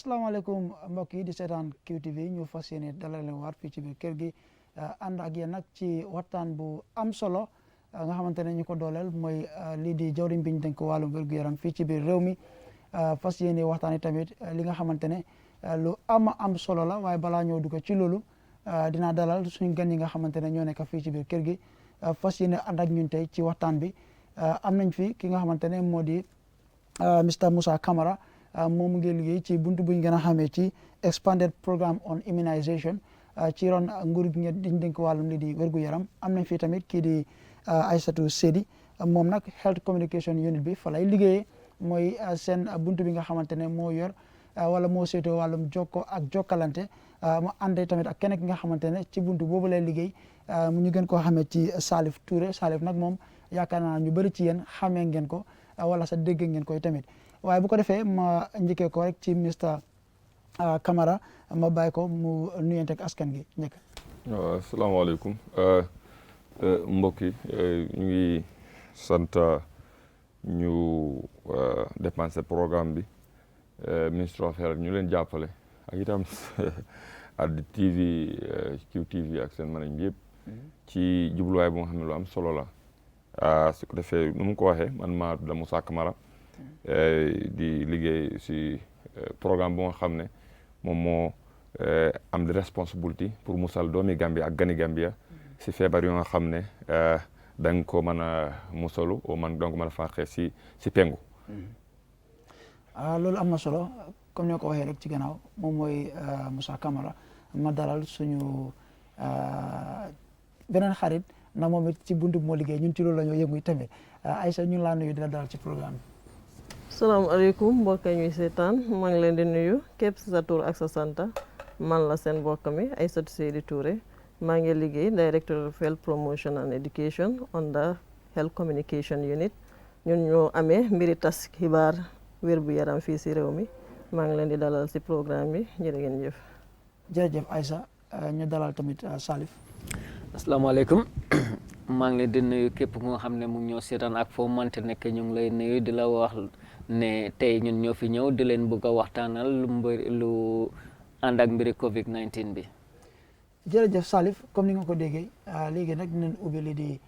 asalaamaaleykum mbokk yi di seetaan QTV ñu fas yéene dalal leen waat fii ci biir kër gi ànd ak yéen nag ci waxtaan bu am solo nga xamante ne ñu ko dooleel mooy lii di jawriñ bi ñu dénk wàllum wér-gu-yaram fii ci biir réew mi fas yéene waxtaanee tamit li nga xamante ne lu am solo la waaye balaa ñoo dugg ci loolu dinaa dalal suñu gan yi nga xamante ne ñoo nekk fii ci biir kër gi fas yéene ànd ak ñun tey ci waxtaan bi am nañ fi ki nga xamante ne moo di Mr Musa Camara. moom ngi liggéey ci buntu bu ñu gën a xamee ci expanded programme on immunization ci ron nguur gi diñ dénk wàllum li di wér-gu-yaram am nañ fii tamit kii di Aïssatou Sedi moom nag health communication unit bi fa lay liggéeyee mooy seen buntu bi nga xamante ne moo yor wala moo seetoo wàllum jokko ak jokkalante mu àndee tamit ak keneen ki nga xamante ne ci buntu boobu lay liggéey mu ñu gën koo xamee ci Salif Touré Salif nag moom yaakaar naa ñu bëri ci yéen xamee ngeen ko wala sa dégg ngeen koy tamit waaye bu ko defee ma njëkkee ko rek ci Mr Camara ma bàyyi ko mu nuyante ak askan gi njëkk. waaw asalaamaaleykum mbokk yi ñu ngi sant ñu dépensé programme bi Ministry of Health ñu leen jàppale ak itam at TV QTV ak seen manañ bi yëpp ci jubluwaay bu nga xam ne lu am solo la su ko defee nu mu ko waxee man maa tudd Musa Camara di liggéey si programme bu nga xam ne moom moo am di responsibility pour musal doomi Gambia ak gani Gambia si feebar yoo nga xam ne da nga ko mën a musalu o man donc mën a fàqee si pengu. loolu am na solo comme ñoo ko waxee rek ci gannaaw moom mooy Musa Camara ma dalal suñu beneen xarit na moom it ci buntu moo liggéey ñun ci loolu la ñoo yëngu tamit Aïssa ñu laa nuyu di la dalal ci programme bi. salaamaaleykum mbokk yi ñuy seetaan maa ngi leen di nuyu képp si sa tur ak sa santa man la seen mbokk mi Aïssatou Sedi Touré maa ngi liggéey Director of Health Promotion and Education under Health Communication Unit ñun ñoo amee mbiri tas xibaar wér bu yaram fii si réew mi maa ngi leen di dalal si programme bi jërë ngeen jëf. jërëjëf Aïssa ñu dalal tamit Salif. asalaamaaleykum maa ngi leen di nuyu képp ku nga xam ne mu ngi ñoo seetaan ak foo mënte nekk ñu ngi lay nuyu di la wax ne tey ñun ñoo fi ñëw di leen bëgg a waxtaanal lu ànd ak mbiri COVID-19 bi. jërëjëf Salif comme ni nga ko déggee léegi nag dinañ ubbi li di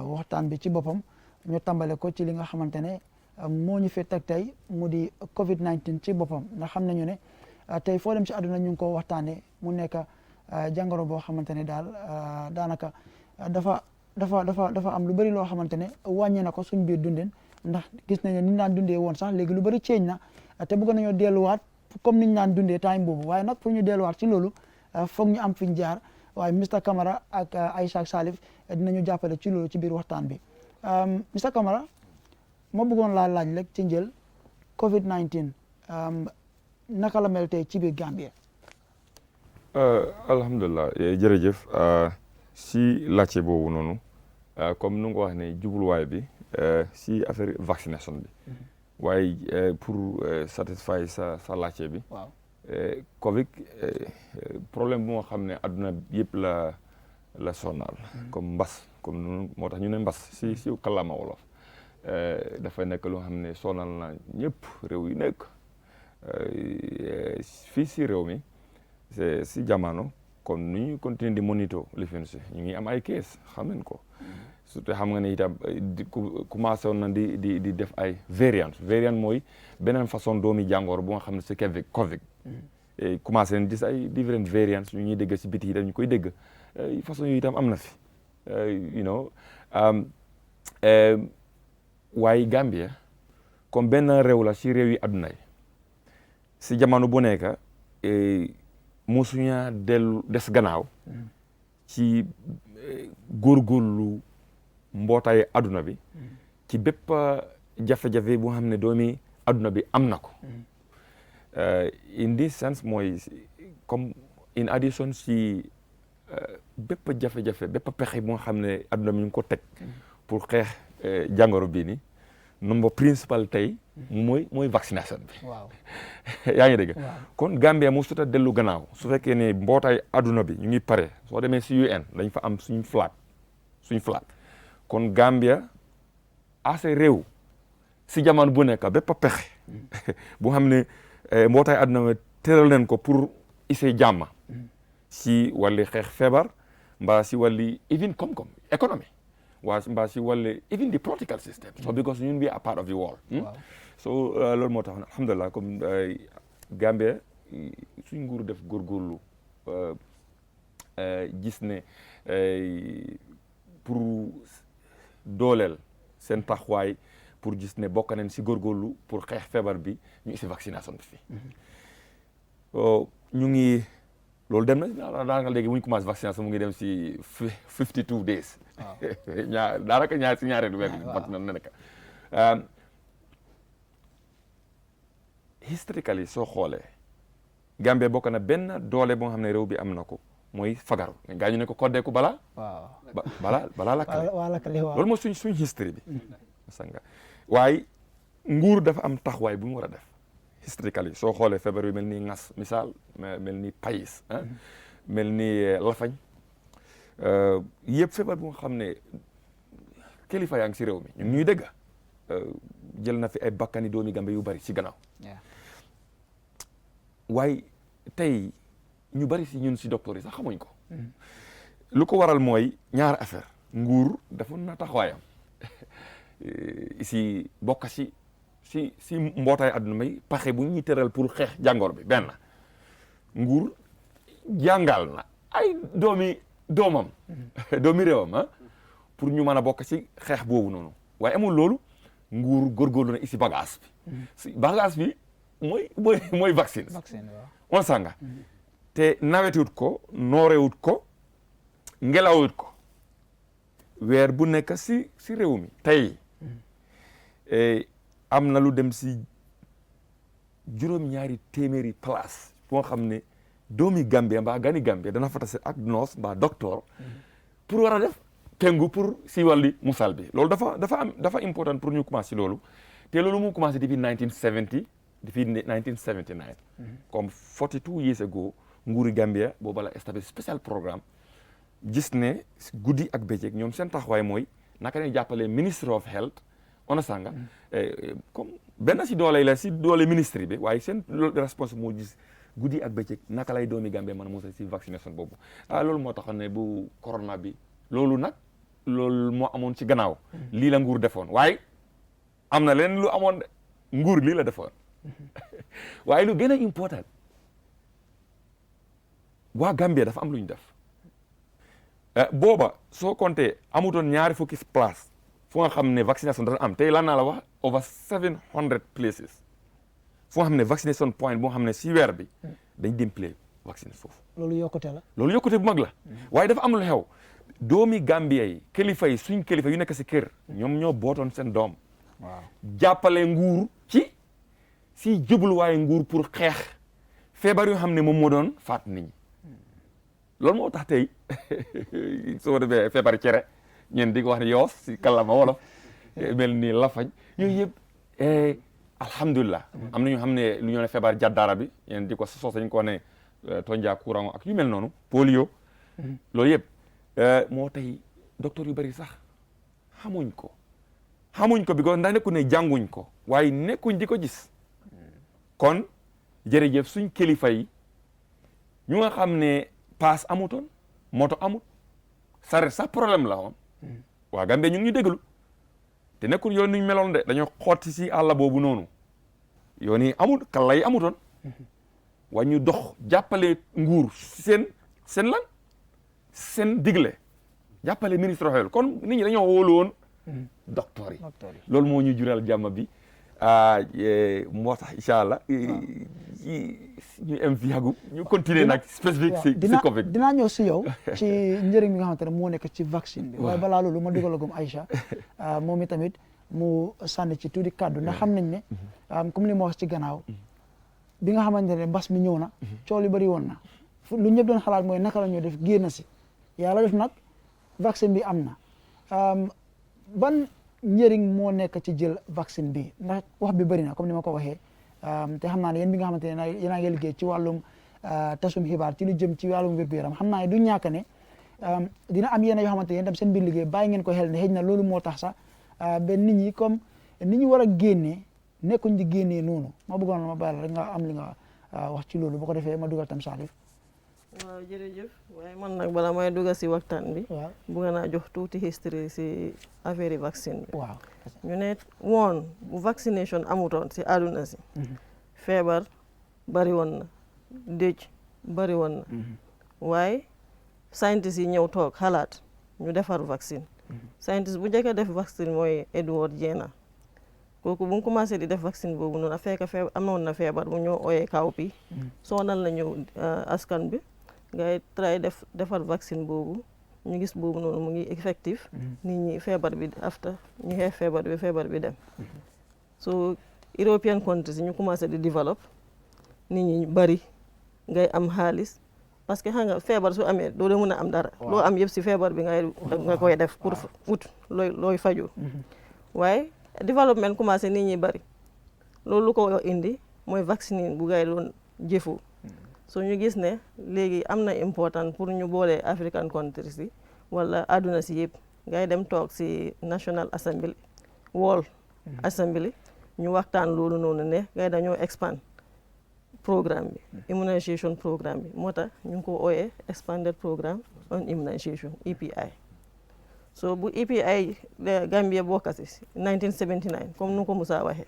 waxtaan bi ci boppam ñu tàmbale ko ci li nga xamante ne moo ñu fi teg tey mu di COVID-19 ci boppam ndax xam nañu ne tey foo dem ci àdduna ñu ngi ko waxtaanee mu nekk jàngoro boo xamante ne daal daanaka dafa am lu bëri loo xamante ne wàññi na ko suñ biir dundin ndax gis nañu ni ñu daan dundee woon sax léegi lu bëri ceeñ na te bëgg nañoo delluwaat comme ni ñu daan dundee time boobu waaye nag pour ñu delluwaat ci loolu foog ñu am fi ñu jaar waaye Mr Camara ak Aïssa ak Salif dinañu jàppale ci loolu ci biir waxtaan bi Mr Camara ma bëggoon laa laaj rek ci njël COVID-19 naka la mel tey ci biir Gambia. alhamdulilah jërëjëf si laajte boobu noonu comme nu nga ko wax ne jubluwaay bi si affaire vaccination bi waaye pour satisfy sa laajte bi Covid problème bu nga xam ne adduna yëpp la sonal comme mbas comme noonu moo tax ñu ne mbas si kàllaama wolof dafa nekk loo xam ne sonal na ñëpp réew yi nekk fii si réew mi si jamono kon nu ñu continuer di monitor li fi ñu ngi am ay case xam nañ ko surtout xam nga ne itam commencé woon na di def ay variant mooy beneen façon doomi jàngoro bu nga xam ne c'est Covid commencé nañ gis ay different variants ñu ñuy dégg si biti itam ñu koy dégg façon yooyu itam am na fi waaye Gambia comme benn réew la si réew yi adduna yi si jamono bu nekk musuña des gannaaw ci góorgóorlu mbootaay adduna bi ci bépp jafe-jafe bu xam ne doomi adduna bi am na ko in this sense mooy comme in addition si bépp jafe-jafe bépp pexe bu nga xam ne adduna bi ñu ngi ko teg pour xeex jàngoro bii ni nombre principal tey mooy vaccination bi. waaw yaa ngi dégg. kon Gambia mu suta dellu gannaaw su fekkee ne mbootaay adduna bi ñu ngi pare soo demee si UN dañ fa am suñ flag kon Gambia ase réew si jamono bu nekk bépp pexe bu xam ne mbootaay àdduna tëral nañ ko pour essayer jàmm si wàlli xeex feebar mbaa si wàlli even koom-koom économie mbaa si wàlli even the political system so because ñun we are part of the world so loolu moo tax alhamdulilah comme Gambia suñ nguur def góorgóorlu gis ne pour dooleel seen taxawaay pour gis ne bokk nañ si góorgóorlu pour xeex feebar bi ñu isi vaccination bi fii ñu ngi loolu dem na daanaka léegi bu ñu commencé vaccination mu ngi dem si 52 days daanaka ñaareelu weer bi vacciné na nekk historically soo xoolee Gambie bokk na benn doole boo xam ne réew bi am na ko mooy fagaru gaa ñu ne ko koddeeku balaa lakkale loolu mooy suñ history bi sanga waaye nguur dafa am taxawaay bu mu war a def historically soo xoolee feebar yu mel ni ngas misaal mel ni payis mel ni lafañ yëpp feebar bu nga xam ne kilifa yaa ngi si réew mi ñun ñuy dégg jël na fi ay bakkani doomi Gambie yu bari si gannaaw waaye tey ñu bari si ñun si docteur yi sax xamuñ ko lu ko waral mooy ñaar affaire nguur dafa na taxawaayam si bokk si mbootaay àdduna may paxe bu ñuy tëral pour xeex jàngoor bi benn nguur jàngal na ay doomam doomi réewam pour ñu mën a bokk si xeex boobu noonu waaye amul loolu nguur góorgóorlu na isi bagage bi si bagage bi mooy vaccine on sanga te nawetewut ko noorewut ko ngelawut ko weer bu nekk si réew mi tey am na lu dem si juróom-ñaari téeméeri place boo xam ne doomi Gambie mbaa gani Gambie dana fa tase ak nurse mbaa docteur pour war a def tengu pour si wàlli musal bi loolu dafa important pour ñu commencé loolu te loolu mu commencé depuis 1979 comme 42 years ago nguuri Gambia booba la establish spécial programme gis ne guddi ak bëccëg ñoom seen taxawaay mooy naka ne jàppale ministry of health ona sanga comme benn si doole la si doole ministre bi waaye seen responsable moo gis guddi ak bëccëg naka lay doomi Gambie mën a musal si vaccination boobu loolu moo taxoon ne bu corona bi loolu moo amoon ci gannaaw lii la nguur defoon waaye am na leen lu amoon de nguur lii la defoon waaye lu gën a important waa Gambie dafa am lu ñu def booba soo compté amutoon ñaari fukki place fu nga xam ne vaccination dana am tey lan naa la wax over 700 places fu nga xam ne vaccination point boo xam ne si weer bi dañ démpile vacciner foofu loolu yokkute la loolu yokkute bu mag la waaye dafa am lu xew doomi Gambie yi kilifa yi suñ kilifa yu nekk si kër ñoom ñoo bootoon seen doom jàppale nguur si jubluwaaye nguur pour xeex feebar yoo xam ne moom moo doon faat nit ñi loolu moo tax tey soo defee feebar cere ñeen di ko wax ne yoos si kàllaama wolof mel ni lafañ yooyu yëpp alhamdulilah am na ñu xam ne lu ñoo ne feebar jàddaara bi ñeen di ko soos ñu ko ne tonjaa courant ak yu mel noonu polio loolu yëpp moo tey docteur yu bari sax xamuñ ko bi ko ndax nekku ne jànguñ ko waaye nekkuñ di ko gis kon jërëjëf suñ kilifa yi ñu nga xam ne paas amutoon moto amut saret sax problème la woon waa Gambie ñu ngi ñu déglu te nekkul yoon niñ meloon de dañoo xotti si àll boobu noonu yoon yi amut kala yi amutoon waa ñu dox jàppale nguur seen lan seen digle jàppale ministre xel kon nit ñi dañoo wóolu woon docteur yi loolu moo ñu jural jàmm bi moo tax incha allah ñu am fi yàggu ñu continuer nag spécifique si Covid dinaa ñëw si yow ci njëriñ bi nga xamante ne moo nekk ci vaccine bi waaye balaa loolu ma dugalagum Aïcha moom itamit mu sànni ci tuuti kàddu ndax xam nañ ne comme li ma wax ci gannaaw bi nga xamante ne mbas mi ñëw na coow li bëri woon na lu ñëpp doon xalaat mooy naka la ñoo def génn si yàlla def nag vaccine bi am na ban njëriñ moo nekk ci jël vaccine bi ndax wax bi bëri na comme ni ma ko waxee te xam naa ne yéen bi nga xamante ne yéen a ngi liggéey ci wàllum tasum xibaar ci lu jëm ci wàllum wér-gu-yaram xam naa ne du ñàkk ne dina am yenn yoo xamante ne yéen tam seen biir liggéey bàyyi ngeen ko xel ne xëy na loolu moo tax sax ba nit ñi comme ni ñu war a génnee nekkuñ di génnee noonu ma bëggoon ma bàyyi la rek nga am li nga wax ci loolu bu ko defee ma dugal tam Salif. waaw jërëjëf waaye man nag bala may dugg si waxtaan bi. waaw bëgg naa jox tuuti history si affaire yi vaccine bi. waaw. ñu ne woon bu vaccination amutoon si àdduna si. feebar bari woon na dëj bari woon na. waaye scientist yi ñëw toog xalaat ñu defar vaccine. scientist bu njëkk a def vaccine mooy Edward Jenner. kooku bu mu commencé di def vaccine boobu noonu a fekk amoon na feebar bu ñoo ooyee cowpea. soonal nañu askan bi. ngay try defar vaccine boobu ñu gis boobu noonu mu ngi effectif nit ñi feebar bi after ñu xeex feebar bi dem so European countries ñu commencé di develop nit ñi bari ngay am xaalis parce que xam nga feebar su amee doo mën a am dara loo am yëpp si feebar bi nga koy def pour ut looy faju waaye développement commencé nit ñi bari loolu ko indi mooy vaccine bu ngay doon jëfu so ñu gis ne léegi am na important pour ñu boole African countries yi wala àdduna si yëpp ngay dem toog si National Assembly World Assembly ñu waxtaan loolu noonu ne ngay dañoo expand programme bi immunisation programme bi moo tax ñu ngi ko ooyee expanded programme on immunisation EPI so bu EPI Gambia bokkasi 1979 comme nu ko Musa waxee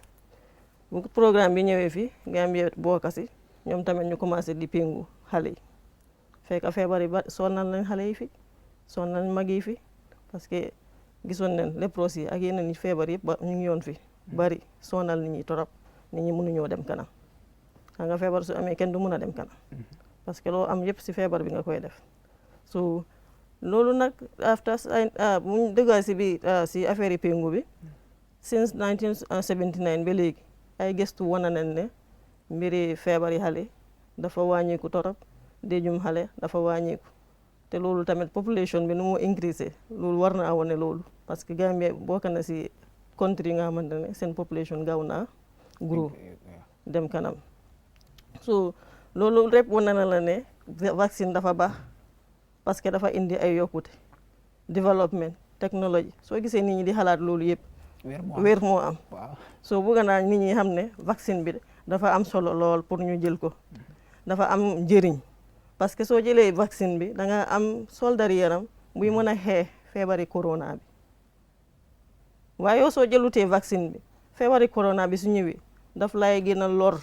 bu programme bi ñëwee fii Gambia bokkasi ñoom tamit ñu commencé di péngu xale yi fekk feebar yi ba sonal nañ xale yi fi sonal mag yi fi parce que gisoon nañ léprose yi ak yeneen i feebar yëpp ba ñu ngi yoon fi bari sonal nit ñi torop nit ñi mënuñoo dem kanam xam nga feebar su amee kenn du mën a dem kanam parce que loo am yëpp si feebar bi nga koy def so loolu nag after buñ dëggaa si bi si affaire yi péngu bi since 1979 ba léegi ay gëstu wana nañ ne mbiri feebar yi xale dafa wàññeeku torop déjum xale dafa wàññeeku te loolu tamit population bi nu mu increasé loolu war na wane loolu parce que Gambia bokk na si country yi nga xamante ne seen population gaaw naa grow dem kanam so loolu rek wane na la ne vaccine dafa baax parce que dafa indi ay yokkute développement technologie soo gisee nit ñi di xalaat loolu yëpp wér moo am so bëgg naa nit ñi xam ne vaccine bi dafa am solo lool pour ñu jël ko dafa am njëriñ parce que soo jëlee vaccine bi da nga am soldari yaram buy mën a xeex feebari corona bi waaye yow soo jëlutee vaccine bi feebari corona bi su ñëwee daf lay gën a lor.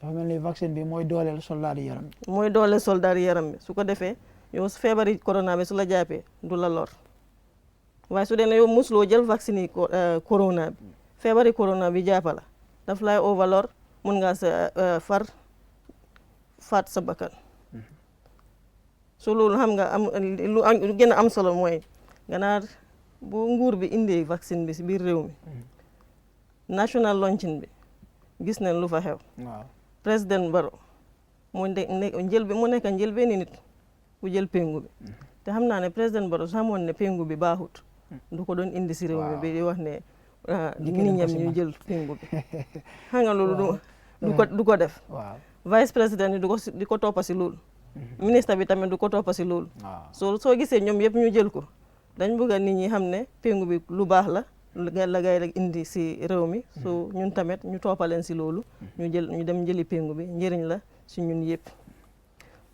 dafa mel ni vaccine bi mooy dooleel soldari yaram bi. mooy dooleel soldari yaram bi su ko defee yow feebari corona bi su la jàppee du la lor waaye su dee ne yow musuloo jël vaccine yi corona bi feebari corona bi jàppa la daf lay overlor mun nga sa faat sa bakkan so loolu xam nga am lu gën a am solo mooy ganaar bu nguur bi indee vaccine bi si biir réew mi national launching bi gis nañ lu fa xew président Barrow mu nekk njëlbeeni nit bu jël péngu bi te xam naa ne président Barrow su xamoon ne péngu bi baaxut du ko doon indi si réew mi bi di wax ne nit ñam ñu jël péngu bi xam nga loolu du ko def vice président yi di ko toppa si loolu ministre bi tamit du ko toppa si loolu soo gisee ñoom yëpp ñu jël ko dañ bëgg a nit ñi xam ne péngu bi lu baax la gay rek indi si réew mi so ñun tamit ñu toppaleen si loolu ñu dem jëli péngu bi njëriñ la si ñun yëpp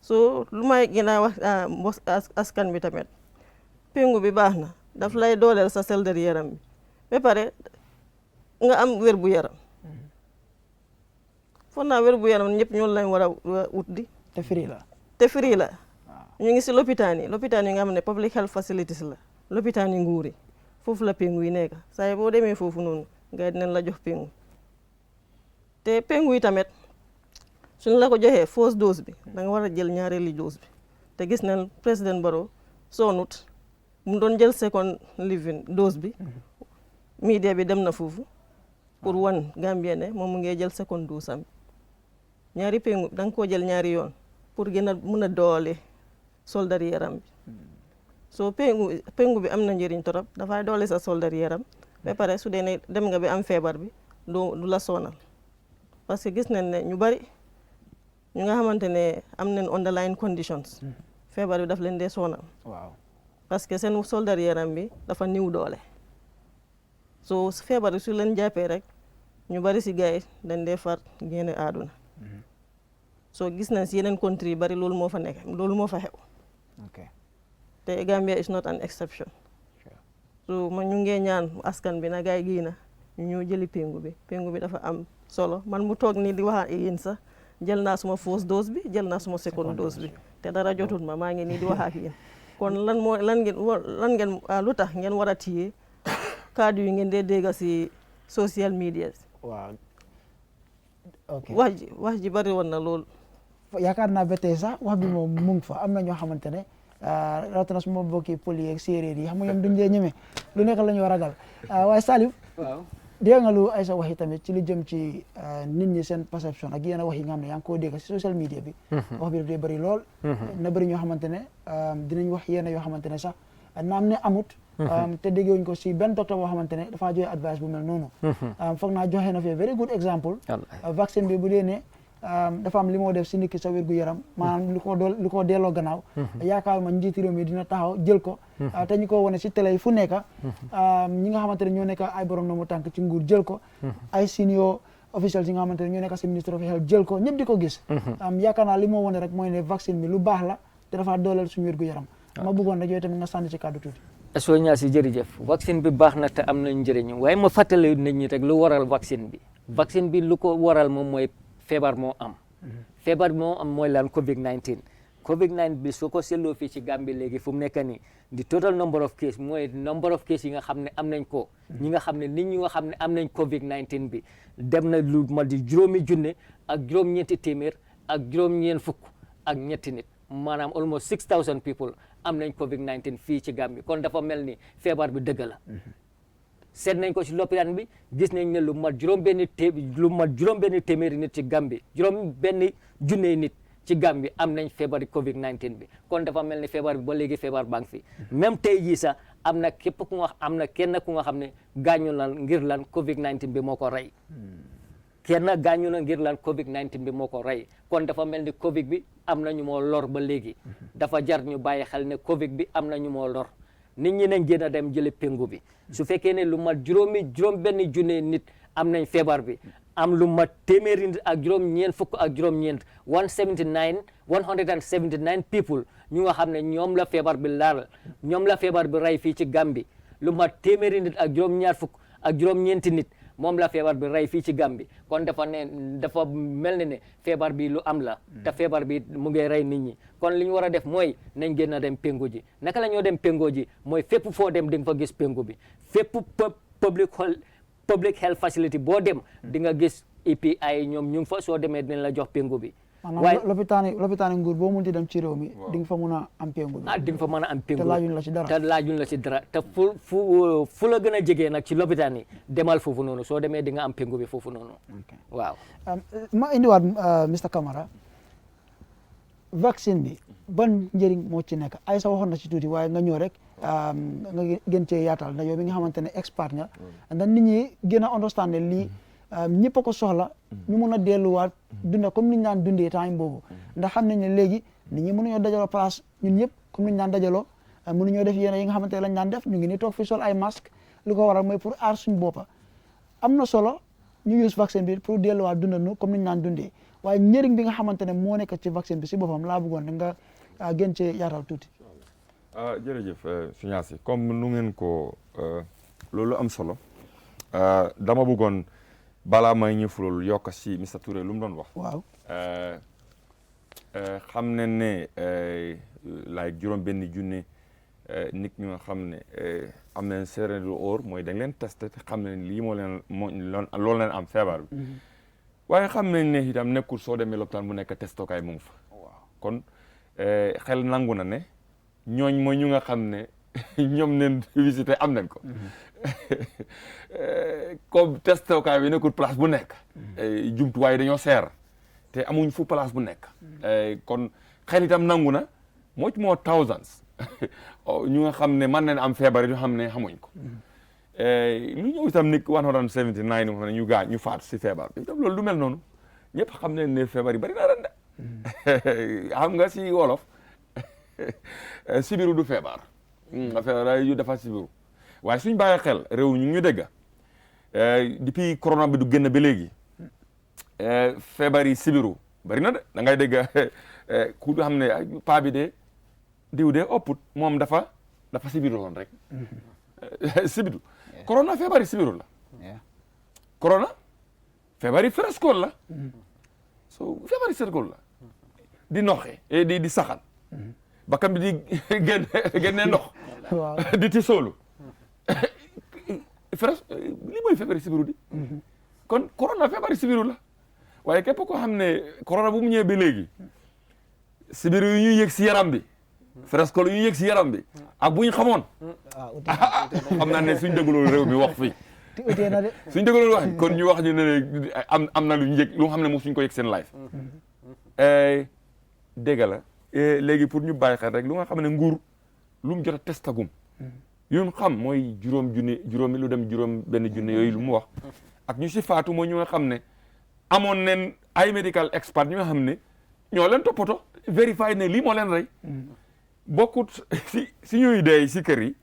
so lu may gën a wax askan bi tamit péngu bi baax na daf lay dooleel sa soldari yaram bi ba pare nga am wér bu yaram foog naa wér bu yaram ñëpp ñoonu lañ war a ut di te free la ñu ngi si lopitaan yi nga xam ne public health facilities la lopitaan yi nguur yi foofu la péngu yi nekk saa yi boo demee foofu noonu ngay dinañ la jox péngu te péngu yi tamit suñ la ko joxee first dose bi da nga war a jël ñaareeli dose bi te gis nañ président Barrow soonut mu doon jël second living dose bi media bi dem na foofu pour wan Gambien ne moom mu ngi jël second dose am ñaari péngu da nga koo jël ñaari yoon pour gën a mun a doole soldari yaram bi soo péngu bi am na njëriñ torop dafay doole sa soldari yaram ba pare su dee ne dem nga bi am feebar bi du la sonal parce que gis nañ ne ñu bari ñu nga xamante ne am nañ underlying conditions feebar bi daf leen dee sonal parce que seen soldari yaram bi dafa niw doole so feebar bi su leen jàppee rek ñu bari si gars yi dañ dee far génn àdduna soo gis nañ si yeneen country yi bari loolu moo fa nekk loolu moo fa xew te Gambia is not an exception so man ñu ngee ñaan askan bi na gars yi na ñu ñëw jëli péngu bi dafa am solo man mu toog nii di wax ak yéen sax jël naa suma first dose bi jël naa suma second dose bi te dara jotul ma maa ngi nii di wax ak yéen kon lan ngeen lu tax ngeen war a téye kàddu yi ngeen dee dégg si social media waaw ok wax ji bari woon na loolu yaakaar naa ba tey sax wax bi moom mu ngi fa am na ñoo xamante ne rawatina suma bokki pël yi ak séeréer yi xam nga ñoom duñ dee ñeme lu nekk la ñu ragal waaye Salif waaw dégg nga lu Aïssa wax yi tamit ci lu jëm ci nit ñi seen perception ak yenn wax yi nga xam ne yaa ngi koo dégg si social media bi wax bi daf dee bëri lool na bëri ñoo xamante ne dinañ wax yenn yoo xamante ne sax naam ne amut te déggewuñ ko si benn docteur boo xamante ne dafaa joxe advice bu mel noonu foog naa joxe na fi very good example vaccine bi bu dee ne dafa am li moo def si nit ki sa wér gu yaram maanaam lu ko delloo gannaaw yaakaar ma njiiti réew mi dina taxaw jël ko te ñu ko wane si télé yi fu nekk ñi nga xamante ne ñoo nekk ay borom na mu tànk ci nguur jël ko ay senior officiels yi nga xamante ne ñoo nekk si ministre of health jël ko ñëpp di ko gis yaakaar naa li moo wane rek mooy ne vaccine bi lu baax la te dafa dooleel suñu wér gu yaram ma bëggoon rek yooyu tamit nga sànni ci kàddu tuuti soo ñaa si jërëjëf vaccine bi baax na te am na njëriñ waaye ma fàttali nit ñi rek lu waral vaccine bi lu ko waral moom mooy feebar moo am feebar moo am mooy lan COVID-19 bi soo ko seetloo fii ci Gambie léegi fu mu nekk nii di total number of case mooy number of case yi nga xam ne am nañ ko ñi nga xam ne nit ñi nga xam ne am nañ COVID-19 bi dem na lu ma di 5,000 ak juróom-ñeenti téeméer ak juróom-ñeent fukk ak ñetti nit maanaam almost 6,000 people am nañ COVID-19 fii ci Gambie kon dafa mel ni feebar bi dëgg la seet nañ ko ci lopitaan bi gis nañ ne lu mat juróom-benni téeméeri nit ci Gambie juróom-benni junne nit ci Gambie am nañ feebari COVID-19 bi kon dafa mel ni feebar bi ba léegi feebar baa ngi fi même tey jii sax am na kenn ku nga xam ne gaañu na ngir lan COVID-19 bi moo ko rey kenn gaañu na ngir lan COVID-19 bi moo ko rey kon dafa mel ni Covid bi am na ñu moo lor ba léegi dafa jar ñu bàyyi xel ne Covid bi am na ñu moo lor nit ñi nañ gën a dem jëli pengu bi su fekkee ne lu mat juróom-benni junne nit am nañ feebar bi am lu mat téeméeri nit ak juróom-ñeent fukk ak juróom-ñeent 179 people ñu nga xam ne ñoom la feebar bi laal ñoom la feebar bi rey fii ci Gambie lu mat téeméeri nit ak juróom-ñaar fukk ak juróom-ñeenti nit moom la feebar bi rey fii ci Gambie kon dafa mel ne feebar bi lu am la te feebar bi mu ngi rey nit ñi kon li ñu war a def mooy nañ gën a dem pengu ji naka la ñoo dem pengu ji mooy fépp foo dem di nga fa gis pengu bi fépp public health facility boo dem di nga gis EPI ñoom ñu ngi fa soo demee dinañ la jox pengu bi waaye lopitaani nguur boo munti dem ci réew mi di nga fa mun a am pengu bi di nga fa mën a am pengu te laajuñ la ci dara te fu la gën a jegee nag ci lopitaan yi demal foofu noonu soo demee di nga am pengu bi foofu noonu waaw ma indiwaat Mr Camara vaccine bi ban njëriñ moo ci nekk ay sa waxoon na ci tuuti waaye nga ñëw rek nga gën cee yaatal ndax yow mi nga xamante ne expert nga ndax nit ñi gën a understand ne lii ñëpp a ko soxla ñu mun a delluwaat dunda comme ni ñu daan dundee time boobu ndax xam nañ ne léegi nit ñi mënuñoo dajaloo place ñun ñëpp comme ni ñu daan dajaloo mënuñoo def yenn yi nga xamante ne lañ daan def ñu ngi ni toog fi sol ay masque lu ko waral mooy pour aar suñu boppa am na solo ñu use vaccine bi pour delluwaat dunda nu comme ni ñu daan dundee waaye njëriñ bi nga xamante ne moo nekk ci vaccine bi si boppam laa bëggoon nga gën cee yaatal tuuti jërëjëf Suñaasi comme nu ngeen ko loolu am solo dama bëggoon balaa may ñëw loolu yokk si Mr Touré lu mu doon wax waaw xam ne ne like juróom-benni junne nit ñi nga xam ne am nañ séeréer lu óor mooy dañ leen testé te xam ne lii loolu leen am feebar bi waaye xam nañ ne itam nekkul soo demee lopitaan bu nekk testokaay mu ngi fa kon xel nangu na ne ñooñ mooy ñu nga xam ne ñoom neen visité am nañ ko comme testokaay bi nekkul place bu nekk jumtuwaay dañoo seer te amuñ fu place bu nekk kon xel itam nangu na moo thousands ñu nga xam ne mën nañ am feebar yoo xam ne xamuñ ko lu ñëw itam nit 179 xam ne ñu faatu si feebar bi itam loolu du mel noonu ñëpp xam ne ne feebar yi bari na ren de xam nga si wolof sibiru du feebar feebar yu dafa sibiru waaye suñ bàyyi xel réew ñu dégg depuis corona bi du génn ba léegi feebar yi sibiru bari na de da ngay dégg ku xam ne paa bi de diw de ëpput moom dafa sibiru woon rek sibiru corona feebar yi sibiru la corona feebar yi frescol la so feebar yi frescol la di noxe di saxan bakkan bi di génne ndox di ti soolu li mooy feebar yi sibiru di kon corona feebar yi sibiru la waaye képp koo xam ne corona bu mu ñëwee ba léegi sibiru yu ñuy yëg si yaram bi frescol yu ñuy yëg si yaram bi ak bu ñu xamoon xam naa ne suñ déglu réew mi wax fii suñ déglu wax kon ñu wax ñu ne am na lu ñu yëg lu xam ne moom suñ ko yëg seen life dégg la léegi pour ñu bàyyi xel rek lu nga xam ne nguur lu mu jot a testagum yu xam mooy juróomi lu dem juróom benn junne yooyu lu mu wax ak ñu si faatu mooy ñu nga xam ne amoon neen ay medical expert ñu nga xam ne ñoo leen toppatoo vérifié ne lii moo leen rey bokkut si ñuy dee si kër yi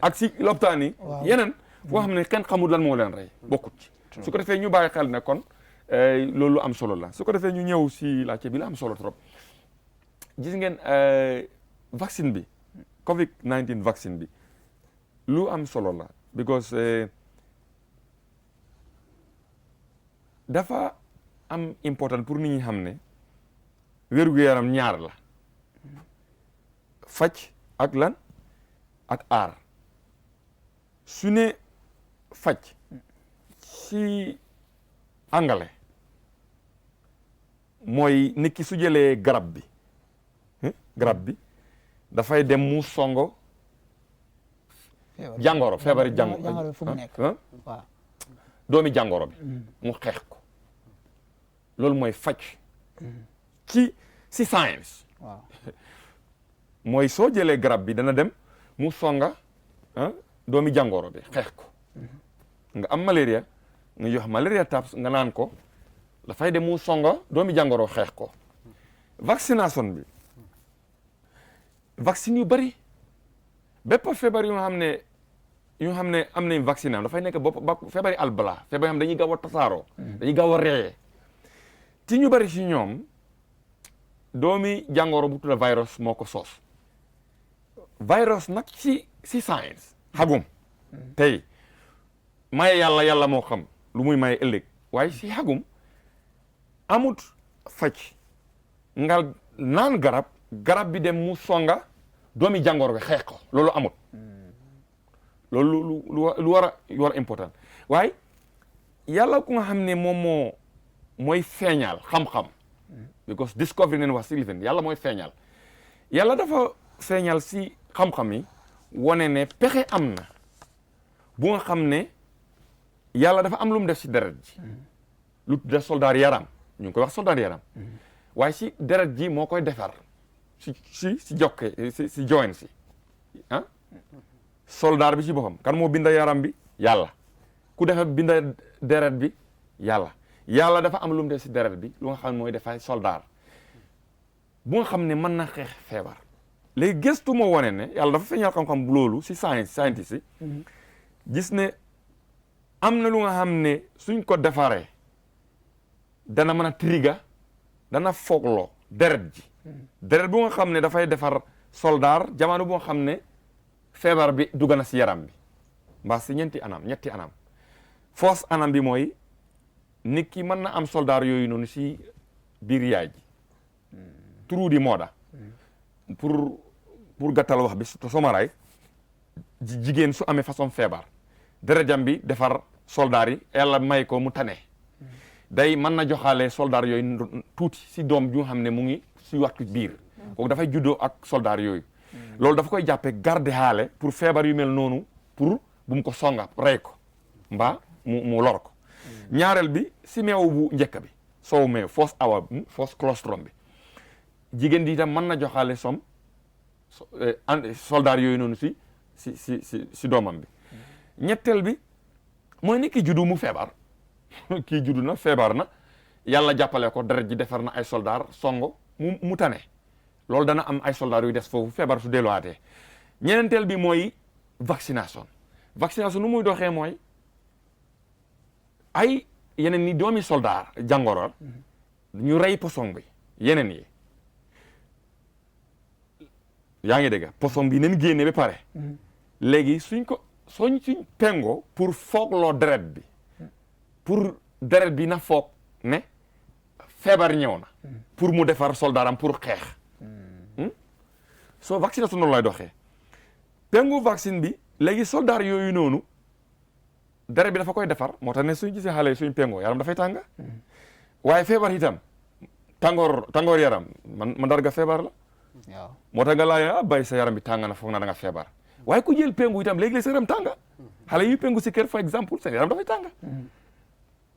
ak si lopitaan yi yeneen foo xam ne kenn xamul lan moo leen rey bokkut ci su ko defee ñu bàyyi xel ne kon loolu am solo la su ko defee ñu ñëw si laajte bi la am solo trop gis ngeen vaccine bi COVID-19 vaccine bi lu am solo la because dafa am important pour nit ñi xam ne wér-gu-yaram ñaar la faj ak lan ak aar su ne faj ci angale mooy nit ki su jëlee garab bi dafay dem mu songo jàngoro feebari jàngoro fu mu nekk waaw doomi jàngoro bi mu xeex ko loolu mooy faj ci science waaw mooy soo jëlee garab bi dana dem mu songa doomi jàngoro bi xeex ko nga am malaria nga jox malaria tabs nga naan ko dafay dem mu songa doomi jàngoro xeex ko vaccination bi vaccine yu bari bépp feebar yu nga xam ne am nañ vaccin am dafay nekk feebari albala feebar yoo xam dañuy gaaw a tasaaroo dañuy gaaw a reyee ci ñu bari si ñoom doomi jàngoro bu tudda virus moo ko soos virus nag ci science xagum tey maye yàlla moo xam lu muy maye ëllëg waaye si xagum amut faj nga naan garab bi dem mu songa doomi jàngoro bi xeex ko loolu amut loolu lu war a important waaye yàlla ku nga xam ne moom mooy feeñal xam-xam because discovery neen wax si lifin yàlla mooy feeñal yàlla dafa feeñal si xam-xam yi wane ne pexe am na bu nga xam ne yàlla dafa am lu mu def si deret ji lu tudda soldaar yaram ñu ngi koy wax soldaar yaram waaye si deret ji moo koy defar si jokke si join si soldaar bi ci boppam kan moo binda yaram bi yàlla ku defa binda deret bi yàlla dafa am lu mu def si deret bi lu nga xam ne mooy dafay soldaar bu nga xam ne mën na xeex feebar léegi gëstu moo wane ne yàlla dafa feeñal xam-xam loolu si scientiste yi gis ne am na lu nga xam ne suñ ko defaree dana mën a triga dana foogloo deret ji deret bu nga xam ne dafay defar soldaar jamono bu nga xam ne feebar bi dugg na si yaram bi mbaa si ñetti anam foos anam bi mooy nit ki mën na am soldaar yooyu noonu si biir yaay ji trou di mooda pour gàttal wax bi te somaraay jigéen su amee façon feebar derejam bi defar soldaar yi yàlla may ko mu tane day mën na joxaale soldaar yooyu tuuti si doom ju nga xam ne mu ngi si waxtu biir kooku dafay juddoo ak soldaar yooyu loolu dafa koy jàppee garde xaale pour feebar yu mel noonu pour bu mu ko songa rey ko mbaa mu lor ko ñaareel bi si meew bu njëkk bi soow meew fausse awa fausse colostrum bi jigéen di itam mën na joxaale soldaar yooyu noonu si doomam bi ñetteel bi mooy ni ki juddu mu feebar kii juddu na feebar na yàlla jàppale ko deret ji defar na ay soldaar songo mu tane loolu dana am ay soldaar yu des foofu feebar su delluwaatee ñeenteel bi mooy vaccination nu muy doxee mooy ay yeneen ni doomi soldat jàngoro ñu rey poson bi yeneen yi yaa ngi dégg poson bi nañ génne ba pare léegi suñ pengo pour foogloo deret bi pour deret bi na foog ne feebar ñëw na pour mu defar soldaaram pour xeex soo vaccination noonu lay doxee pengu vaccine bi léegi soldaar yooyu noonu deret bi dafa koy defar moo tax ne suñ gisee xale yi suñ pengoo yaram dafay tàng waaye feebar itam tàngoor yaram man darga feebar la waaw moo tax nga laaj bay sa yaram bi tàng na foog na da nga feebar waaye ku jël pengu itam léegi-léegi sa yaram tàng xale yu pengu si kër for exemple seen yaram dafay tàng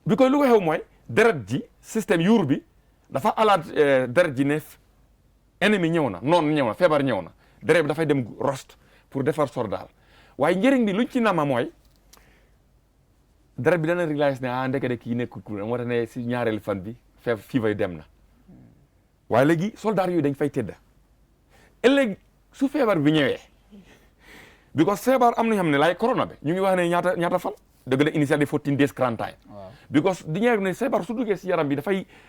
bi koy lu ko xew mooy deret ji système yuur bi dafa alaat deret ji ne ennemi ñëw na noonu ñëw na feebar ñëw na deret bi dafay dem rost pour defar soldat waaye njëriñ bi luñ ci nama mooy deret bi dana réglage ne ndeke de kii nekkul ku moo tax ne si ñaareelu fan bi fii fay dem na waaye léegi soldat yooyu dañ fay tëdda ëllëg su feebar bi ñëwee because feebar am na xam ne lay corona bi ñu ngi wax ne ñaata fan dëgg la initial di 14 days quarantine because di ñëw ne feebar su duggee si yaram bi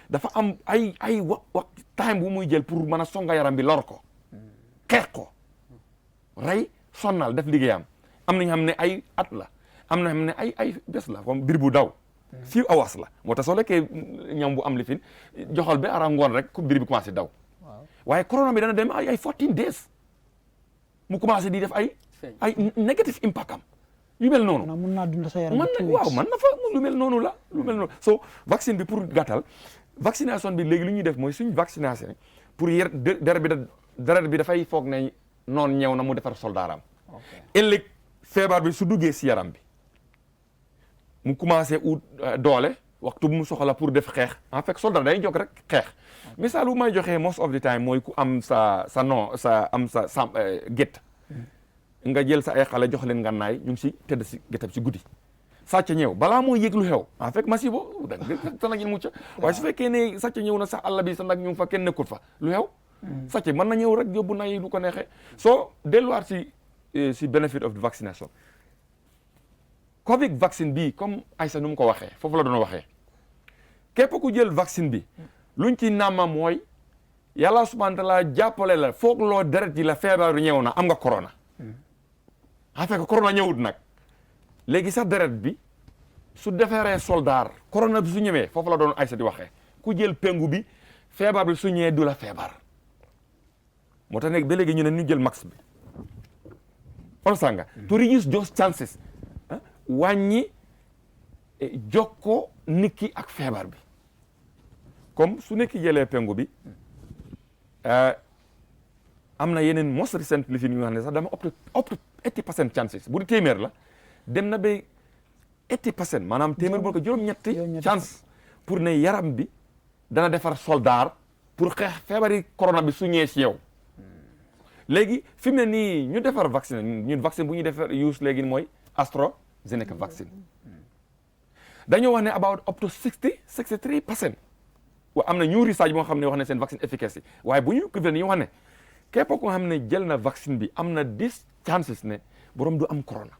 dafa am ay wax time bu muy jël pour mën a songa yaram bi lor ko xeex ko rey sonnal def liggéeyam am nañu xam ne ay at la am na xam ne ay bés la comme bir bu daw few hours la moo tax soo lekkee ñam bu am lifin joxal ba ara ngoon rek ku bir bi commencé daw waaye corona bi dana dem ay 14 days mu commencé di def ay negative impact am yu mel noonu mun naa dund sa yaram waaw man na fa lu mel noonu la so vaccine bi pour gàttal vaccination bi léegi lu ñuy def mooy suñ vaccination pour deret bi dafay foog ne noonu ñëw na mu defar soldaaram ëllëg feebar bi su duggee si yaram bi mu commencé ut doole waxtu bu mu soxla pour def xeex en fait soldat day jóg rek xeex misaal bu may joxee most of the time mooy ku am sa gétt nga jël sa ay xale jox leen ngànnaay ñu ngi si tëdd si géttam si guddi sàcc ñëw balaa mooy yëg lu xew en fait masibo da sa nag mucc waaye su fekkee ne sàcc ñëw na sax àll bi sa nag ñu ngi fa kenn nekkul fa lu xew sàcc mën na ñëw rek yóbbu na yi lu ko neexee soo delluwaat si benefit of the vaccination Covid vaccine bi comme Aïssa nu mu ko waxee foofu la doon waxee képp ku jël vaccine bi luñ ci nama mooy yàlla subhanahu wa taala jàppale la foog loo deret ji la feebar ñëw na am nga corona en fait corona ñëwut nag léegi sax deret bi su defaree soldat corona bi su ñëwee foofu la doon Aïssa di waxee ku jël pengu bi feebar bi su ñëwee du la feebar moo tax nag ba léegi ñu ne ñu jël max bi on sanga to reduce those chances wàññi jokkoo nit ki ak feebar bi comme su nekk jëlee pengu bi am na yeneen most recent li fi ñu wax ne sax dama up to 80% chances bu di téeméer la dem na ba 80% maanaam téeméer boo ko juróom-ñetti chance pour ne yaram bi dana defar soldat pour xeex feebari corona bi su ñëwee si yow léegi fi mu ne nii ñu defar vaccin ñun vaccin bu ñuy defar use léegi mooy AstraZeneca vaccine dañoo wax ne about up to 63% wa am na ñu research moo xam ne wax ne seen vaccine efficacy waaye bu ñu couvrir ñu wax ne képp koo xam ne jël na vaccine bi am na 10 chances ne borom du am corona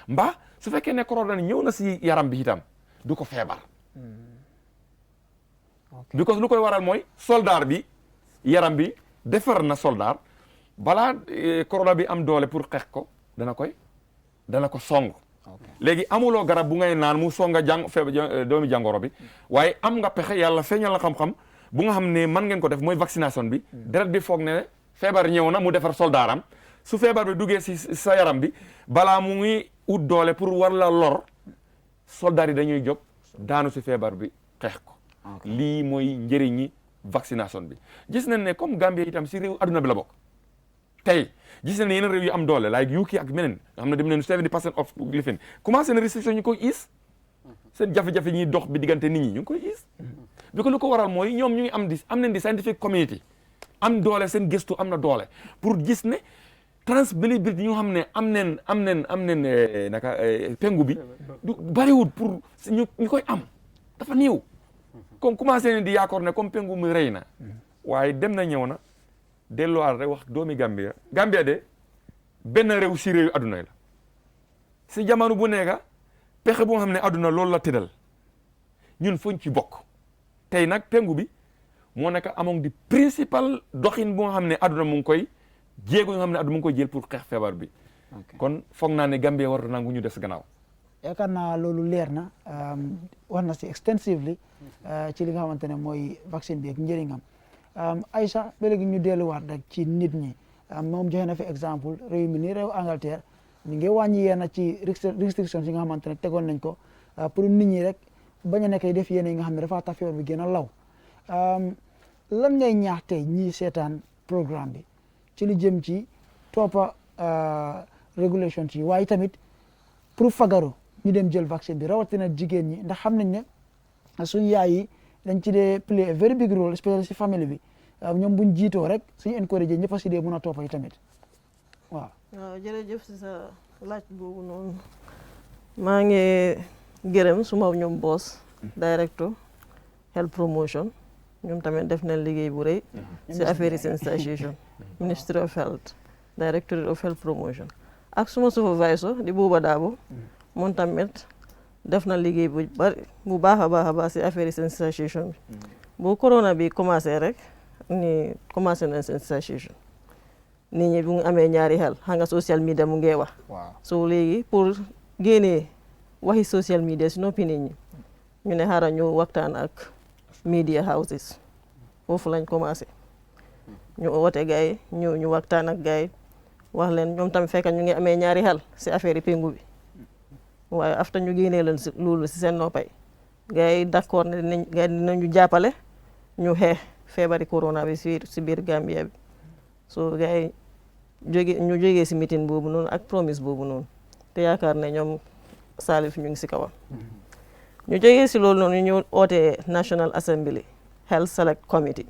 mbaa su fekkee ne corona ñëw na si yaram bi itam du ko feebar because lu koy waral mooy soldat bi yaram bi defar na soldat balaa corona bi am doole pour xeex ko dana ko song léegi amuloo garab bu ngay naan mu songa doomi jàngoro bi waaye am nga pexe yàlla feeñal la xam-xam bu nga xam ne mën ngeen ko def mooy vaccination bi deret bi foog ne feebar ñëw na mu defar soldaaram su feebar bi duggee si sa yaram bi balaa mu ngi ut doole pour war la lor soldat yi dañuy jóg daanu si feebar bi xeex ko lii mooy njëriñi vaccination bi gis nañ ne comme Gambie itam si réew adduna bi la bokk tey gis nañ ne yeneen réew yu am doole like UK ak meneen nga xam ne dem nañu 70% of lifin commencé na restriction ñu koy is seen jafe-jafe ñuy dox bi diggante nit ñi ñu ngi koy is bi ko lu ko waral mooy ñoom ñu ngi am nañ di scientific community am doole seen gëstu am na doole pour gis ne transmissibilité ñu xam ne am neen naka pengu bi du bariwul pour ñu koy am dafa néew comme commencé ne di yaakaar ne comme pengu mu rëy na waaye dem na ñëw na delluwaat rek wax doomi Gambia de benn réew si réew adduna la si jamono bu nekk pexe bu nga xam ne adduna loolu la tëddal ñun fuñ ci bokk tey nag pengu bi moo nekk among di principal doxin bu nga xam ne adduna mu ngi koy jéego yi nga xam ne adduna mu ngi koy jël pour xeex feebar bi kon foog naa ne Gambie war nangu ñu des gannaaw yaakaar naa loolu leer na wax na si extensively ci li nga xamante ne mooy vaccine bi ak njëriñam Aïcha ba léegi ñu delluwaat rek ci nit ñi moom joxe na fi exemple réew mi nii réew Angleterre ñu ngi wàññi yenn ci restrictions yi nga xamante ne tegoon nañ ko pour nit ñi rek bañ a nekk def yéen yi nga xam ne dafa tax feebar bi gën a law lan ngay ñaax tey ñii seetaan programme bi ci li jëm ci toppa régulations yi waaye tamit pour fagaru ñu dem jël vaccine bi rawatina jigéen ñi ndax xam nañ ne suñu yaay yi dañ ci dee play a very big role especially si famille bi ñoom buñ jiitoo rek suñu encouragé ñëpp a si dee mën a toppa yi tamit waaw jërëjëf si sa laaj boobu noonu maa ngi gërëm suma ñoom boss director health promotion ñoom tamit def nañ liggéey bu rëy si affaire yi sensation Ministry of Health Directorate of Health Promotion ak suma supervisor di Buuba Daabo moom tamit def na liggéey bu bari bu baax a baax si affaire yi sensation bi bu corona bi commencé rek ni commencé nañ sensation nit ñi bu ngi amee ñaari xel xam nga social media mu ngee wax so léegi pour génnee waxi social media si noppi nit ñi ñu ne xaaral ñu waxtaan ak media houses foofu lañ commencé ñu woote gars yi ñu waxtaan ak gars yi wax leen ñoom tamit fekk ñu ngi amee ñaari xel si affaire yi péngu bi waaye after ñu génnee leen si loolu si seen noppay gars yi d'accord ne gars yi dinañu jàppale ñu xeex feebari corona bi si biir Gambia bi so gars yi ñu jógee si meeting boobu noonu ak promise boobu noonu te yaakaar ne ñoom Salif ñu ngi si kawam ñu jógee si loolu noonu ñu oote National Assembly Health Select Committee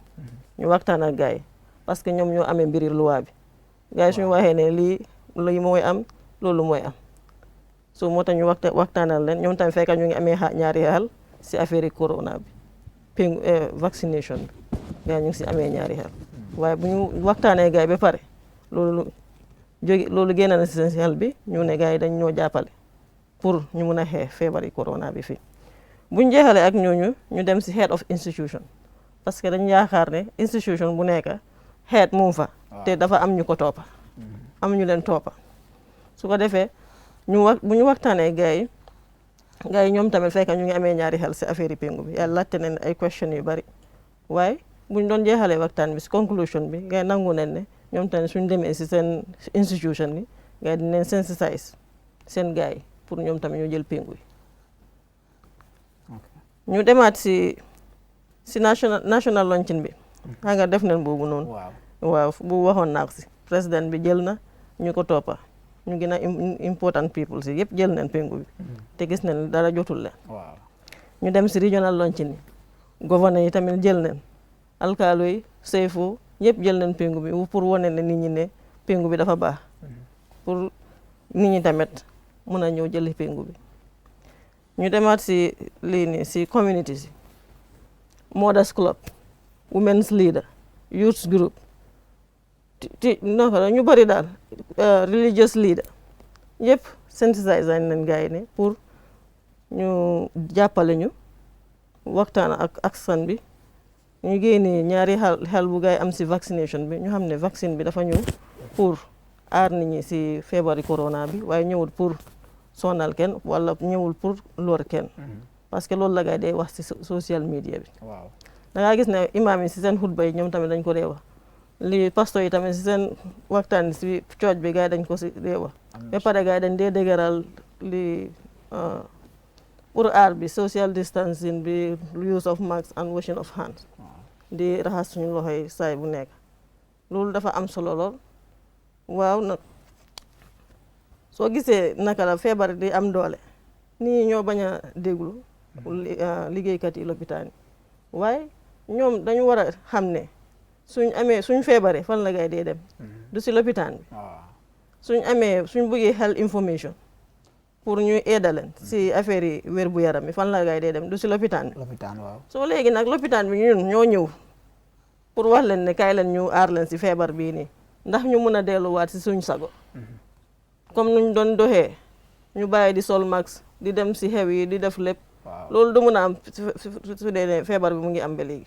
ñu waxtaan ak gars yi parce que ñoom ñoo amee mbiri loi bi gars yi suñu waxee ne lii mooy am loolu mooy am so moo tax ñu waxtaanal leen ñoom tamit fekk ñu ngi amee ñaari xel si affaire yi corona bi vaccination bi gars ñu ngi si amee ñaari xel waaye bu ñu waxtaanee gars yi ba pare loolu génn na si seen xel bi ñu ne gars yi dañ ñoo jàppale pour ñu mun a xeex feebari corona bi fii buñ jeexalee ak ñooñu ñu dem si head of institution parce que dañ yaakaar ne institution bu nekk head mu fa te dafa am ñu ko toppa am ñu leen toppa su ko defee bu ñu waxtaanee gars yi ñoom tamit fekk ñu ngi amee ñaari xel si affaire yi péngu bi yàlla laajte nañ ay question yu bari waaye buñ doon jeexalee waxtaan bi si conclusion bi gars yi nangu nañ ne ñoom tamit suñ demee si seen institution bi gars yi dinañ sensitise seen gars yi pour ñoom tamit ñu jël péngu yi ñu demaat si national launching bi xam nga def nañ boobu noonu waaw bu waxoon naa ko si président bi jël na ñu ko toppa ñu gën a important people si yëpp jël nañ péngu bi te gis nañ dara jotul leen ñu dem si regional launching yi gouverneur yi tamit jël nañ alkaalo yi sayfo ñëpp jël nañ péngu bi pour wane ne nit ñi ne péngu bi dafa baax pour nit ñi tamit mun a ñëw jëli péngu bi ñu demaat si lii nii si community si mothers club women's leader youth group ñu bëri daal religious leader yëpp sensitise nañ gars yi ne pour ñu jàppale ñu waxtaan ak askan bi ñu génnee ñaari xel bu gars yi am si vaccination bi ñu xam ne vaccine bi dafa ñëw pour aar nit ñi si feebari corona bi waaye ñëwul pour sonal kenn wala ñëwul pour lor kenn parce que loolu la gars yi day wax si social media bi da ngaa gis ne imaam yi si seen xutba yi ñoom tamit dañ ko dee wax li pasteur yi tamit si seen waxtaan si church bi gars yi dañ ko si dee wax ba pare gars yi dañ dee dëgëral li pour aar bi social distancing bi use of masks and washing of hands di raxas suñu loxo yi saay bu nekk loolu dafa am solo lool waaw nag soo gisee naka la feebar di am doole nii ñoo bañ a déglu liggéeykat yi lopitaan yi waaye ñoom dañu war a xam ne suñ feebaree fan la gay dee dem du si lopitaan bi suñ bëggee health information pour ñu aidaleen si affaire yi wér bu yaram bi fan la gay dee dem du si lopitaan bi soo léegi nag lopitaan bi ñun ñoo ñëw pour wax leen ne kaay leen ñu aar leen si feebar bii nii ndax ñu mun a delluwaat si suñ sago comme nuñ doon doxee ñu bàyyi di sol max di dem si xew yi di def lépp loolu du mun a am su dee ne feebar bi mu ngi am ba léegi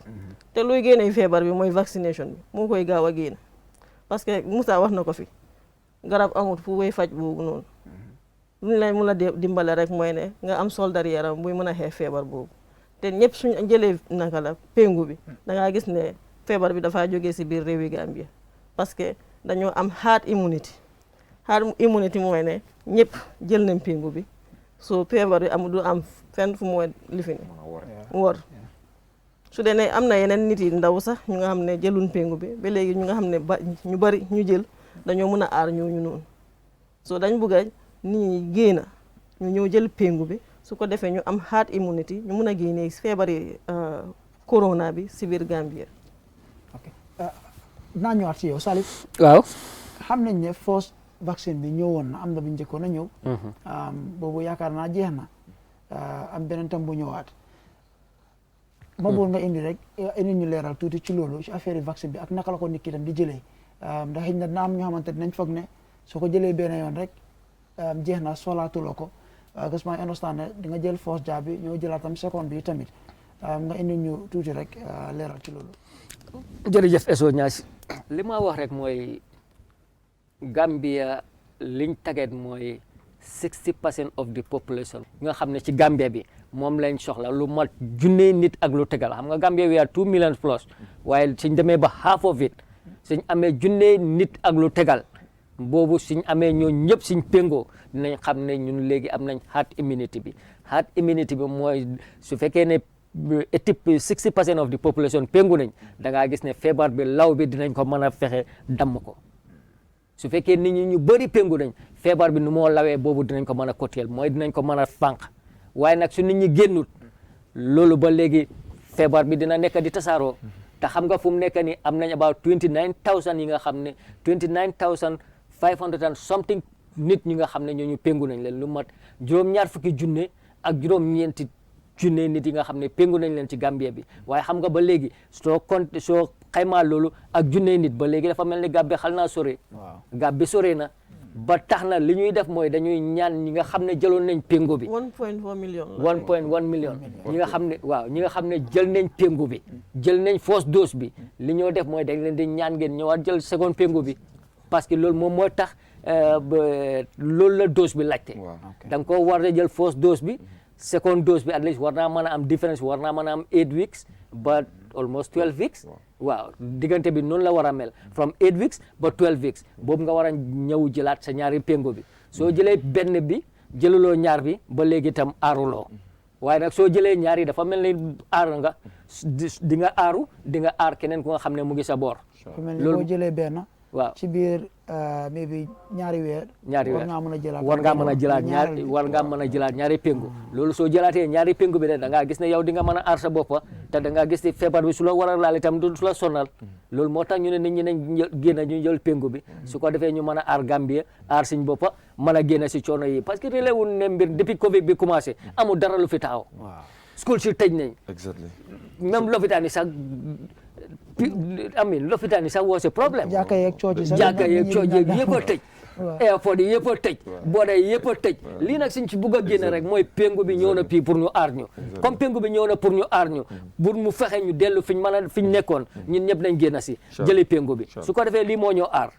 te luy génne feebar bi mooy vaccination bi moo koy gaaw a génn parce que Moussa wax na ko fi garab amul fu wéy faj boobu noonu lu ñu lay mun a dimbale rek mooy ne nga am soldar yaram buy mën a xeex feebar boobu te ñëpp suñ jëlee naka la péngu bi da ngaa gis ne feebar bi dafaa jógee si biir réewi Gambia parce que dañoo am herd immunity mooy ne ñëpp jël nañ péngu bi so feebar bi du am fenn fu mooy lifini wor su dee ne am na yeneen nit yi ndaw sax ñu nga xam ne jëluñ péngu bi ba léegi ñu nga xam ne ñu bari ñu jël dañoo mën a aar ñooñu noonu so dañ bëgg a nit ñi génn ñu ñëw jël péngu bi su ko defee ñu am herd immunity ñu mun a génnee feebari corona bi si biir Gambia. ok naa ñëwaat si yow Salif. waaw xam nañ ne first vaccine bi ñëwoon na am na bu njëkkoon a ñëw. boobu yaakaar naa jeex na am beneen tam bu ñëwaat. ma bëggoon nga indi rek indi ñu leeral tuuti ci loolu ci affaire vaccine bi ak naka la ko nit ki tam di jëlee ndax xëy na dina am ñoo xamante ne nañ foog ne soo ko jëlee benn yoon rek jeex na soxlaatuloo ko. gas ma understand ne di nga jël first jab bi ñoo jëlaat tam second bi tamit nga indi ñu tuuti rek leeral ci loolu. jërëjëf Eso Ñaasi li ma wax rek mooy Gambia liñ taget mooy 60% of the population nga xam ne ci Gambia bi moom lañ soxla lu mat junne nit ak lu tegal xam nga Gambia we are 2 million plus waaye suñ demee ba half of it suñ amee junne nit ak lu tegal boobu suñ amee ñoo ñëpp suñ péngoo dinañ xam ne ñun léegi am nañ herd immunity bi mooy su fekkee ne 60% of the population péngu nañ da ngaa gis ne feebar bi law bi dinañ ko mën a fexe damm ko su fekkee nit ñi ñu bëri péngu nañ feebar bi nu moo lawee boobu dinañ ko mën a koteel mooy dinañ ko mën a fànq waaye nag su nit ñi génnut loolu ba léegi feebar bi dina nekk di tasaaroo te xam nga fu mu nekk ni am nañ about 29000 yi nga xam ne 29500 and something nit ñi nga xam ne ñooñu péngu nañ leen lu mat juróom-ñaar fukki junne ak juróom-ñeenti junne nit yi nga xam ne péngu nañ leen ci Gambia bi waaye xam nga ba léegi soo xaymaa loolu ak junne nit ba léegi dafa mel ni Gambia xal naa sore Gambia sore na ba tax na li ñuy def mooy dañuy ñaan ñi nga xam ne jëloon nañ péngu bi 1.1 million 1.1 million ñi nga xam ne waaw ñi nga xam ne jël nañ péngu bi jël nañ first dose bi li ñoo def mooy dañ leen di ñaan ngeen ñëwaat jël second péngu bi parce que loolu moom mooy tax loolu la dose bi laajte da nga ko war a jël first dose bi second dose bi at least war naa mën a am différence war naa mën a am 8 weeks ba almost 12 weeks waaw diggante bi noonu la war a mel from 8 weeks ba 12 weeks boobu nga war a ñëw jëlaat sa ñaari péngo bi soo jëlee benn bi jëluloo ñaar bi ba léegi itam aaruloo waaye nag soo jëlee ñaar yi dafa mel ni aar nga di nga aaru di nga aar keneen ku nga xam ne mu ngi sa boor loolu boo jëlee benn waaw ci biir maybe ñaari weer war ngaa mën a jëlaat war ngaa mën a jëlaat ñaari péngu loolu soo jëlaatee ñaari péngu bi de da ngaa gis ne yow di nga mën a aar sa boppa te da ngaa gis ne feebar bi su la war a laal itam du la sonal loolu moo tax ñu ne nit ñi nañ génn ñu jël péngu bi su ko defee ñu mën a aar Gambie aar suñ boppa mën a génn si coono yi parce que réléwul ne mbir depuis Covid bi commencé amul dara lu fi taxaw school si tëj nañ même lopitaan yi sax lopitaan yi sax woo si problème jàkka yeeg cooci sax yëpp a tëj airport yi yëpp a tëj booda yi yëpp a tëj lii nag suñ ci bugg a génn rek mooy péngu bi ñëw na pii pour ñu aar ñu comme péngu bi ñëw na pour ñu aar ñu pour mu fexe ñu dellu fiñ nekkoon ñun ñëpp nañ génn si jëli péngu bi su ko defee lii moo ñoo aar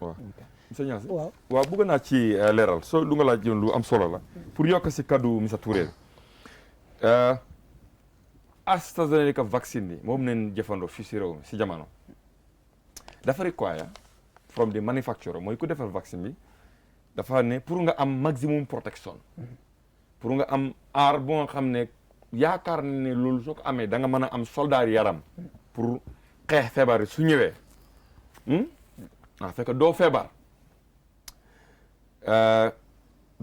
monsieur Niasse waaw bëgg naa ci leeral soo lu nga laaj yoon lu am solo la pour yokk si kaddu Mr Touré AstraZeneca vaccine bi moom neen jëfandoo fii si réew mi si jamono dafa require from the manufacturer mooy ku defar vaccine bi dafa ne pour nga am maximum protection pour nga am aar bu nga xam ne yaakaar ne loolu soo ko amee da nga mën a am soldat yaram pour xeex feebar yi su ñëwee fekk doo feebar da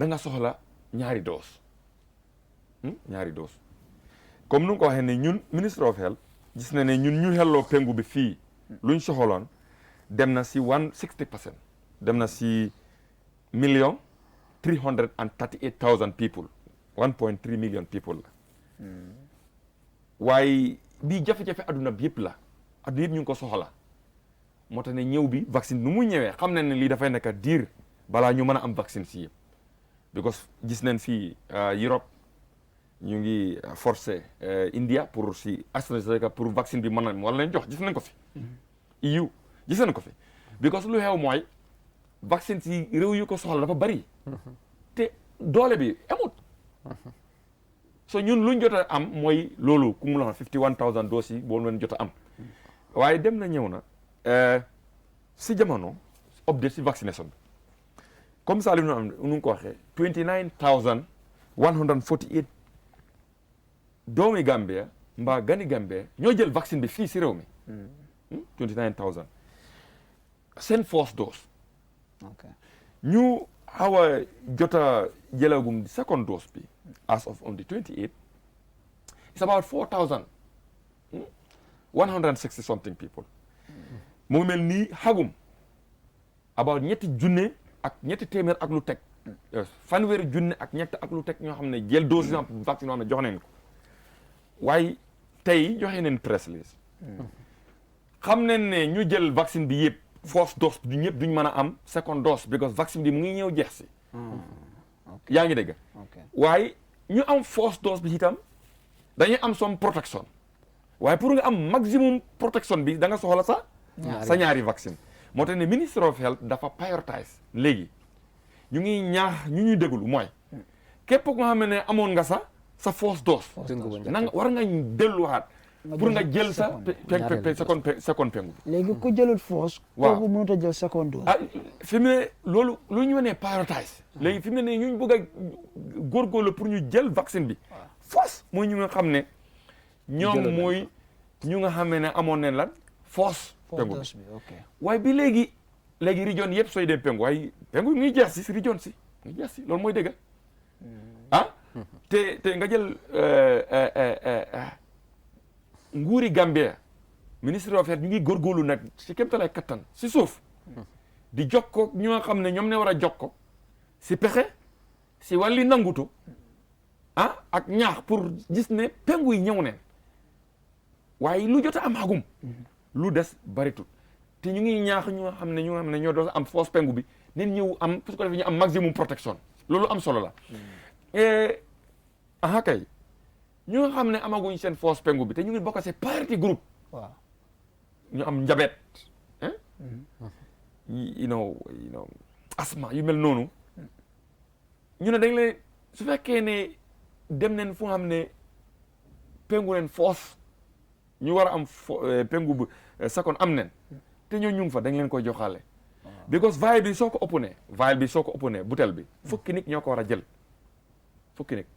nga soxla ñaari dose comme nu nga ko waxee ne ñun ministre of health gis na ne ñun ñu xelloo pengu bi fii luñ soxaloon dem na si 160% dem na si 1,338,000 people 1.3 million people la waaye bii jafe-jafe adduna bi yëpp la adduna yëpp ñu ngi ko soxla moo tax ne ñëw bi vaccine nu mu ñëwee xam nañ ne lii dafay nekk diir balaa ñu mën a am vaccine si yëpp because gis nañ fii Europe ñu ngi forcé India pour si AstraZeneca pour vaccine bi mën na wala leen jox gis nañ ko fi EU gis nañ ko fi because lu xew mooy vaccine si réew yu ko soxla dafa bari te doole bi amut so ñun luñ jot a am mooy loolu ku mu la 51,000 doses yi boo leen jot a am waaye dem na ñëw na si jamono update si vaccination bi comme ça li ñu am nu ko waxee 29,148 doomi Gambia mbaa gani Gambia ñoo jël vaccine bi fii si réew mi 29,000 seen first dose ñu xaw a jot a jëlagum second dose bi as of on the 28 it's about 4,160 something people mu mel nii xagum about ñetti junne ak ñetti téeméer ak lu teg fanweeri junne ak ñett ak lu teg ñoo xam ne jël dose vaccine yoo xam ne jox nañ ko waaye tey joxe nañ press release xam nañ ne ñu jël vaccine bi yëpp first dose bi ñëpp duñ mën a am second dose because vaccine bi mu ngi ñëw jeex si yaa ngi dégg waaye ñu am first dose bi itam dañuy am some protection waaye pour nga am maximum protection bi da nga soxla sa ñaari vaccine moo tax ne ministre of health dafa prioritize léegi ñu ngi ñaax ñu ñuy déglu mooy képp ko nga xam ne amoon nga sa first dose nanga war nga delluwaat pour nga jël sa second pengu léegi ku jëlut force kooku mënut a jël second dose fi mu ne loolu lu ñu ne prioritize léegi fi mu ne ñu bëgg a góorgóorlu pour ñu jël vaccine bi force mooy ñu nga xam ne ñoom mooy ñu nga xam ne amoon nañ lan force pengu bi waaye bi léegi région yëpp sooy dem pengu waaye pengu ngi jeex si région si ngi jeex si loolu mooy dëgg te nga jël nguuri Gambia ministre of health ñu ngi góorgóorlu nag si kéemtalaay kattan si suuf di jokkoo ñu nga xam ne ñoom ne war a jokkoo si pexe si wàlli nangutu ak ñaax pour gis ne pengu yi ñëw neen waaye lu jot a am xagum lu des baritul te ñu ngi ñaax ñu nga xam ne ñoo doon am force pengu bi nen ñëw am su ko defee ñu am maximum protection loolu am solo la kay ñu nga xam ne amaguñ seen force pengu bi te ñu ngi bokk ci party groupe waaw ñu am njabet asma yu mel noonu ñu ne dañ leen su fekkee ne dem nañ fu nga xam ne pengu leen force ñu war a am pengu bu second am nen te ñoo ñu ngi fa dañ leen koy joxaale because vial bi soo ko ëppunee butel bi fukki nit ñoo ko war a jël fukki nit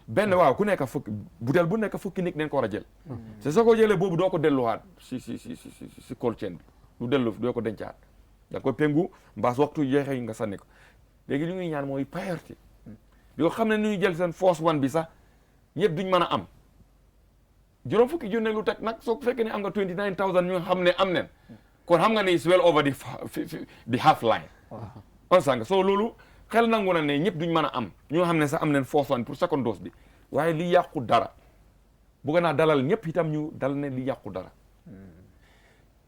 benn waaw ku nekk fukki butel bu nekk fukki nit neen ko war a jël c'est soo ko jëlee boobu doo ko delluwaat si cold chain bi doo ko dencaat da nga koy pengu mbaas waxtu jeexee nga sànni ko léegi li ñuy ñaan mooy priorité bi ko xam ne ni ñu jël seen force one bi sax ñëpp duñ mën a am juróom fukki junne lu teg nag soo fekkee ne am nga 29,000 ñu xam ne am nen kon xam nga ne is well over the half line on sanga soo loolu xel nangu na ne ñëpp duñ mën a am ñoo xam ne sax am nañ force one pour second dose bi waaye li yàqu dara bëgg naa dalal ñëpp itam ñu dal ne li yàqu dara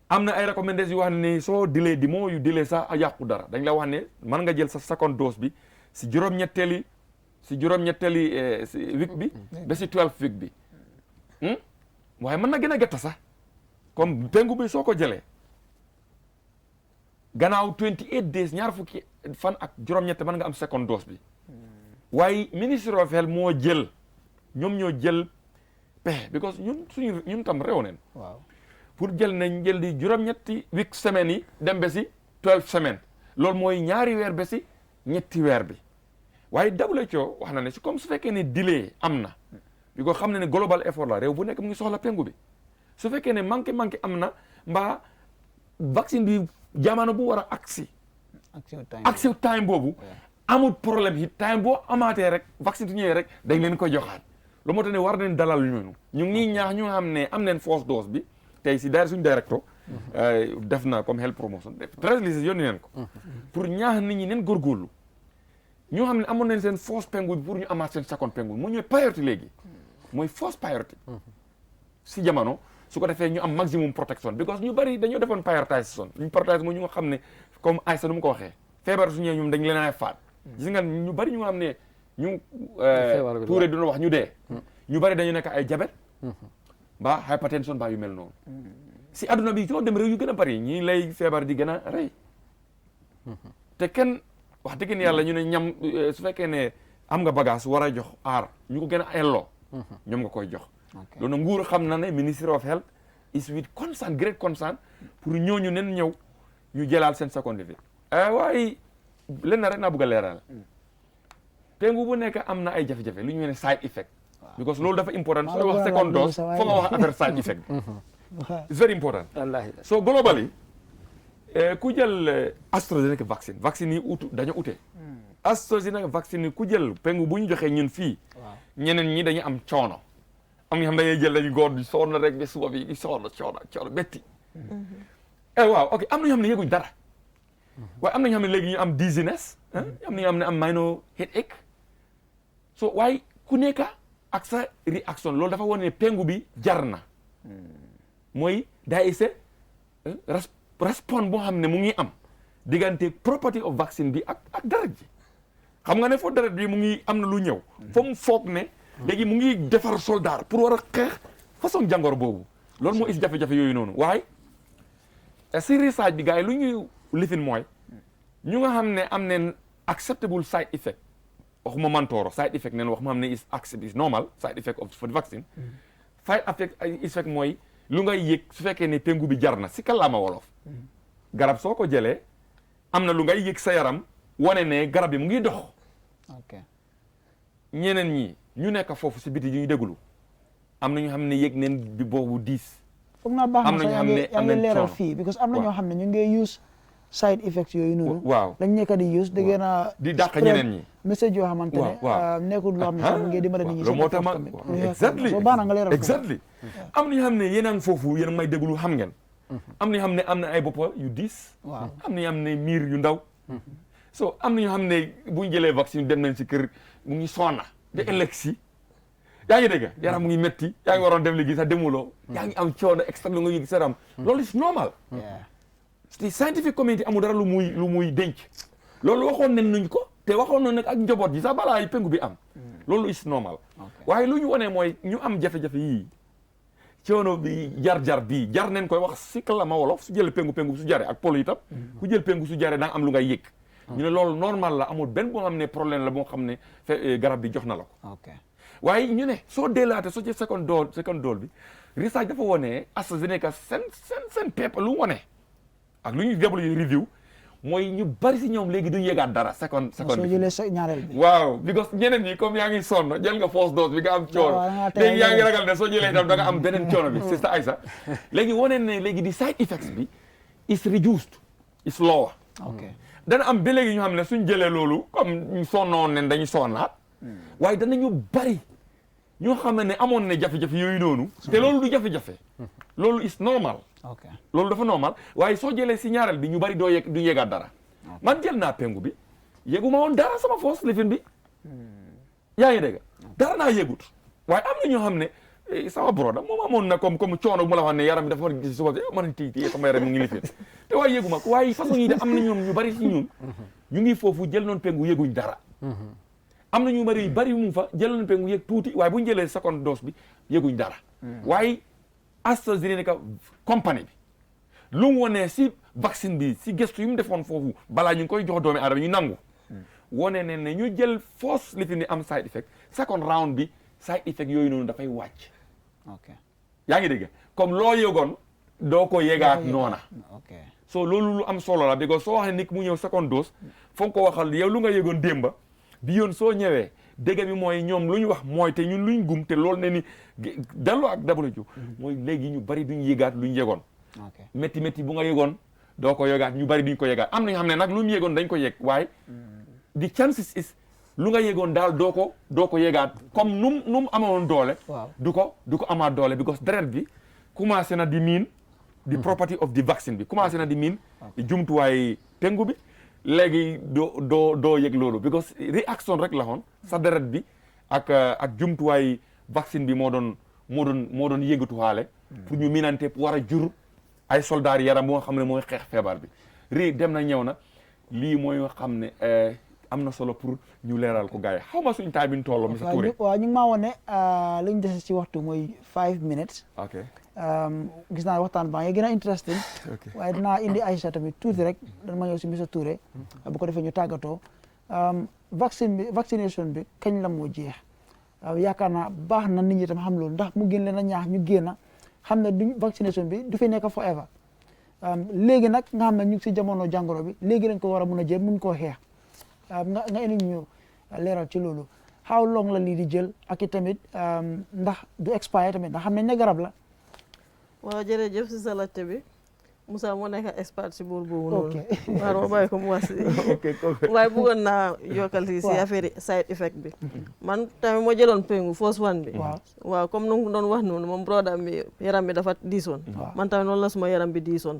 am na ay recommandations yu wax ne soo dilee di moo yu dilee sax a yàqu dara dañ la wax ne mën nga jël sa second dose bi si juróom-ñetteeli week bi ba si 12 week bi waaye mën na gën a gëtta sax comme pengu bi soo ko jëlee gannaaw 28 days ñaar fukki fan ak juróom-ñett mën nga am second dose bi waaye ministre of health ñoo jël pexe because ñun tam réew neen waaw pour jël di juróom-ñetti week semaines yi dem ba si 12 semaines loolu mooy ñaari weer ba si ñetti weer bi waaye WHO wax na ne si comme su fekkee ne delay am na bi ko xam ne global effort la réew bu nekk mu ngi soxla pengu bi su fekkee ne manqué am na mbaa vaccine bi jamono bu war a agsi time boobu amul problème yi time boo amaatee rek vaccine su ñëwee rek dañ leen ko joxaat lu moo tax ne war nañ dalal ñooñu ñu ngi ñaax ñu xam ne am neen first dose bi tey si suñu directeur def na comme health promotion press release yónni neen ko pour ñaax nit ñi neen góorgóorlu ñoo xam ne amoon nañ seen first pengu bi pour ñu amaat seen second pengu mu ñëw priorité léegi mooy first priorité si jamono su ko defee ñu am maximum protection because ñu bari dañoo defoon prioritisation ñu prioritisation mooy ñu nga xam ne comme Aïssa nu mu ko waxee feebar su ñëwee ñoom dañ leen a faat gis nga ñu bari ñu nga xam ne ñu Touré dina wax ñu dee ñu bari dañu nekk ay diabète mbaa hypertension mbaa yu mel noonu si adduna bi soo dem réew yu gën a bari ñi lay feebar di gën a rey te kenn wax dëgg yàlla ñu ne ñam su fekkee ne am nga bagage war a jox aar ñu ko gën a elloo ñoom nga koy jox loolu nguur xam na ne Ministry of Health is with concern great concern pour ñooñu nen ñëw ñu jëlaal seen seconde bi waaye len na rek naa bëgg a leeral pengu bu nekk am na ay jafe-jafe lu ñu ne side effect because loolu dafa important soo wax second dose foo nga wax affaire side effect it's very important so globally ku jël AstraZeneca vaccine yi dañoo ute AstraZeneca vaccine yi ku jël pengu bu ñu joxee ñun fii ñeneen ñi dañu am coono am ñoo xam dañuy jël dañu góor di sonn rek ba suba bi di sonn coono betti waaw ok am na ñoo xam ne yëguñ dara waaye am na ñoo xam ne léegi ñu am dizziness am na ñoo xam ne am minor headache so waaye ku nekk ak sa réaction loolu dafa wane ne pengu bi jar na mooy daa ese respond boo xam ne mu ngi am diggante property of vaccine bi ak deret ji xam nga ne foo deret bi mu ngi am na lu ñëw foo mu foog ne léegi mu ngi defar soldat pour war a xeex façon jàngoro boobu loolu moo is jafe-jafe yooyu noonu waaye si research bi gars yi lu ñuy lifin mooy ñu nga xam ne am neen acceptable side effect waxuma mantooro side effect neen wax ma xam ne is normal side effect of for the vaccine side effect mooy lu ngay yëg su fekkee ne pengu bi jar na si kàllaama wolof garab soo ko jëlee am na lu ngay yëg sa yaram wane ne garab bi mu ngi dox ñeneen ñi ñu nekk foofu si biti ñu déglu am na ñu xam ne yëg neen bi boobu diis foog naa baax am na ñu xam ne yaa ngi leeral fii because am na ñoo xam ne ñu ngi use side effects yooyu noonu waaw lañ nekk di use dëgg na di dàq ñeneen ñi message yoo xamante ne nekkul loo xam ne sax mu ngi dimbale nit ñi loolu moo tax ma exactly soo baax na nga leeral exactly am na ñu xam ne yéen a ngi foofu yéen a may déglu xam ngeen am na ñu xam ne am na ay boppa yu diis waaw am na ñu xam ne miir yu ndaw so am na ñu xam ne bu ñu jëlee vaccine dem nañ si kër mu ngi sonna de ëllëg si yaa ngi dégg yaram mu ngi metti yaa ngi waroon dem liggéey sax demuloo yaa ngi am coono extra lu nga yëg sa yaram loolu is normal te scientific community amul dara lu muy denc loolu waxoon nañ nuñ ko te waxoon nañ nag ak njaboot ji sax balaa yi pengu bi am loolu is normal waaye lu ñu wone mooy ñu am jafe-jafe yii coono bi jar bii jar nañ koy wax si kàllaama wolof su jël pengu su jaree ak polo itam ku jël pengu su jaree da nga am lu ngay yëg ñu ne loolu normal la amul benn boo xam ne problème la boo xam ne garab bi jox na la ko waaye ñu ne soo deelaate soo jël second dose bi research dafa wone AstraZeneca seen paper lu wone ak lu ñuy déblu review mooy ñu bari si ñoom léegi duñu yëgaat dara second soo jëlee ñaareel bi waaw because ñeneen ñi comme yaa ngi sonn jël nga first dose bi nga am coono léegi yaa ngi ragal ne soo jëlee itam da nga am beneen coono bi c'est ça Aïssa léegi wane ne léegi di side effects bi is reduced is lower dana am ba léegi ñu xam ne suñ jëlee loolu comme ñu sonnoon ne dañu sonnaat waaye danañu bari ñoo xam ne amoon ne jafe-jafe yooyu noonu te loolu du jafe-jafe loolu is normal loolu dafa normal waaye soo jëlee si ñaareel bi ñu bari du yéegaat dara man jël naa pengu bi yéeguma woon dara sama foos lifin bi yaa ngi dégg dara naa yéegut waaye am na ñoo xam ne sama broda moom amoon na comme coono bu ma la wax ne yaram bi dafa war gis suba man tii sama yaram mu ngi lifin te waaye yéeguma ko waaye façon yi de am na ñoom ñu bari si ñun ñu ngi foofu jël noonu pengu yéeguñ dara am na ñu bari mu fa jël nañ pengu yéeg tuuti waaye bu ñu jëlee second dose bi yéeguñ dara waaye AstraZeneca compagnie bi lu mu wone si vaccine bi si gëstu yu mu defoon foofu balaa ñu ngi koy jox doomi aadama ñu nangu wone ne ne ñu jël force li fi ni am side effect second round bi side effect yooyu noonu dafay wàcc yaa ngi dégg comme loo yëgoon doo ko yéegaat noona so loolu lu am solo la because soo waxee nit mu ñëw second dose foog ko waxal yow lu nga yëgoon démba bi yoon soo ñëwee dégg bi mooy ñoom lu ñu wax mooy te ñun luñ gum te loolu ne ni delloo ak WHO mooy léegi ñu bari duñ yëgaat luñ yëgoon métti bu nga yëgoon doo ko yëgaat ñu bari duñ ko yëgaat am na ñoo xam ne nag lu mu yëgoon dañ ko yëg waaye the chances is lu nga yëgoon daal doo ko yëgaat comme nu mu amoon doole du ko amaat doole because deret bi commencé na di miin the property of the vaccine bi commencé na di miin jumtuwaay pengu bi léegi doo yëg loolu because réaction rek la xoon sa deret bi ak jumtuwaay vaccine bi moo doon yëngatuwaale pour ñu miinante pour war a jur ay soldats yaram bu nga xam ne mooy xeex feebar bi dem na ñëw na lii mooy nga xam ne am na solo pour ñu leeral ko gars yi xaw ma suñ taay bi ñu tolloo monsieur Touré. waaw ñu ngi maa woon ne li ñu dese ci waxtu mooy 5 minutes. ok gis naa waxtaan baa ngi gën a interesting. waaye dinaa indi Aïcha tamit tuuti rek dana ma ñëw si monsieur Touré. bu ko defee ñu tàggatoo. vaccination bi kañ la moo jeex. yaakaar naa baax na nit ñi tam xam loolu ndax mu gën leen a ñaax ñu génn xam ne duñ vaccination bi du fi nekk forever. léegi nag nga xam ne ñu ngi si jamono jàngoro bi léegi lañ ko war a mun a jël mun koo xeex. nga indi ñu leeral ci loolu how long la lii di jël ak i tamit ndax du expire tamit ndax xam nañ ne garab la. waaw jërëjëf si sa laajte bi Moussa moo nekk expert si boor boobu noonu. waaw ma bàyyi ko mu wax si. waaye bëggoon naa yokkal si affaire side effect bi. man tamit moo jëloon pengu first one bi. waaw comme nu mu doon wax noonu moom broda bi yaram bi dafa diisoon. man tamit noonu la suma yaram bi diisoon.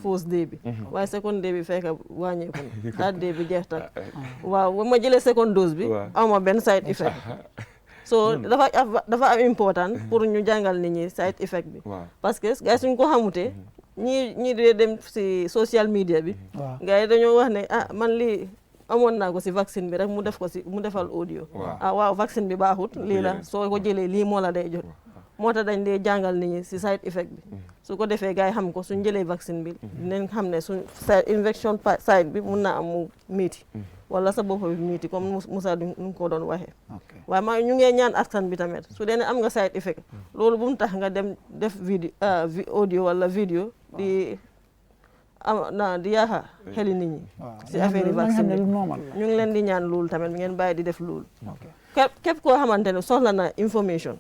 first day bi. waaye second day bi fekk wàññeeku na. third day bi jeex tak waaw ba ma jëlee second dose bi. aw ma benn side effect. so dafa am important pour ñu jàngal nit ñi side effect bi. parce que gars suñ ko xamutee. ñii dee dem si social media bi. gars yi dañoo wax ne man lii amoon naa ko si vaccine bi rek mu defal audio. waaw vaccine bi baaxut lii la soo ko jëlee lii moo la day jot. moo tax dañ dee jàngal nit ñi si side effect bi. su ko defee gars yi xam ko suñ jëlee vaccine bi dinañ xam ne suñ infection side bi mun naa am mu miiti. wala sa bopp bi miiti comme Moussa nu ko doon waxee. waaye ñu ngee ñaan askan bi tamit su dee ne am nga side effect loolu bu mu tax nga dem def audio wala vidéo di yaaxa xeli nit ñi si affaire yi vaccine bi ñu ngi leen di ñaan loolu tamit ngeen bàyyi di def loolu képp koo xamante ne soxla na information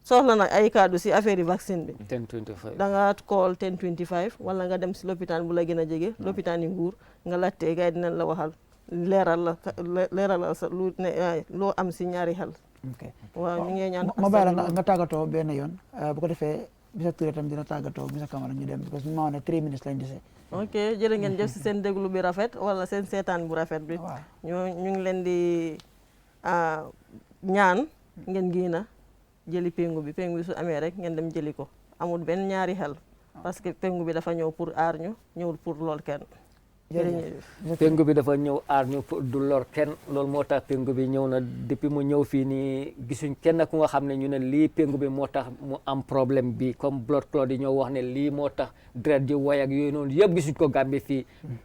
soxla na ay kaddu si affaire yi vaccine bi 1025 da nga call 1025 wala nga dem si lopitaan bu la gën a jege lopitaan yi Nguur nga laajtee gars yi dinañ la waxal leeral la sa loo am si ñaari xel waaw ñu ngi ñaan ma bàyyi la nga tàggatoo benn yoon bu ko defee Mr Touré tam dina tàggatoo Mr Camara ñu dem parce que maa ne 3 minutes lañ dese. ok jërë ngeen jëf si seen déglu bi rafet wala seen seetaan bu rafet bi. ñu ngi leen di ñaan ngeen génn jëli pengu bi su amee rek ngeen dem jëli ko amul benn ñaari xel parce que pengu bi dafa ñëw pour aar ñu ñëwul pour lool kenn. pengu bi dafa ñëw aar ñu du lor kenn loolu moo tax pengu bi ñëw na depuis mu ñëw fii nii gisuñ kenn ku nga xam ne ñu ne lii pengu bi moo tax mu am problème bi comme blood clot yi ñoo wax ne lii moo tax deret ji way ak yooyu noonu yëpp gisuñ ko Gambie fii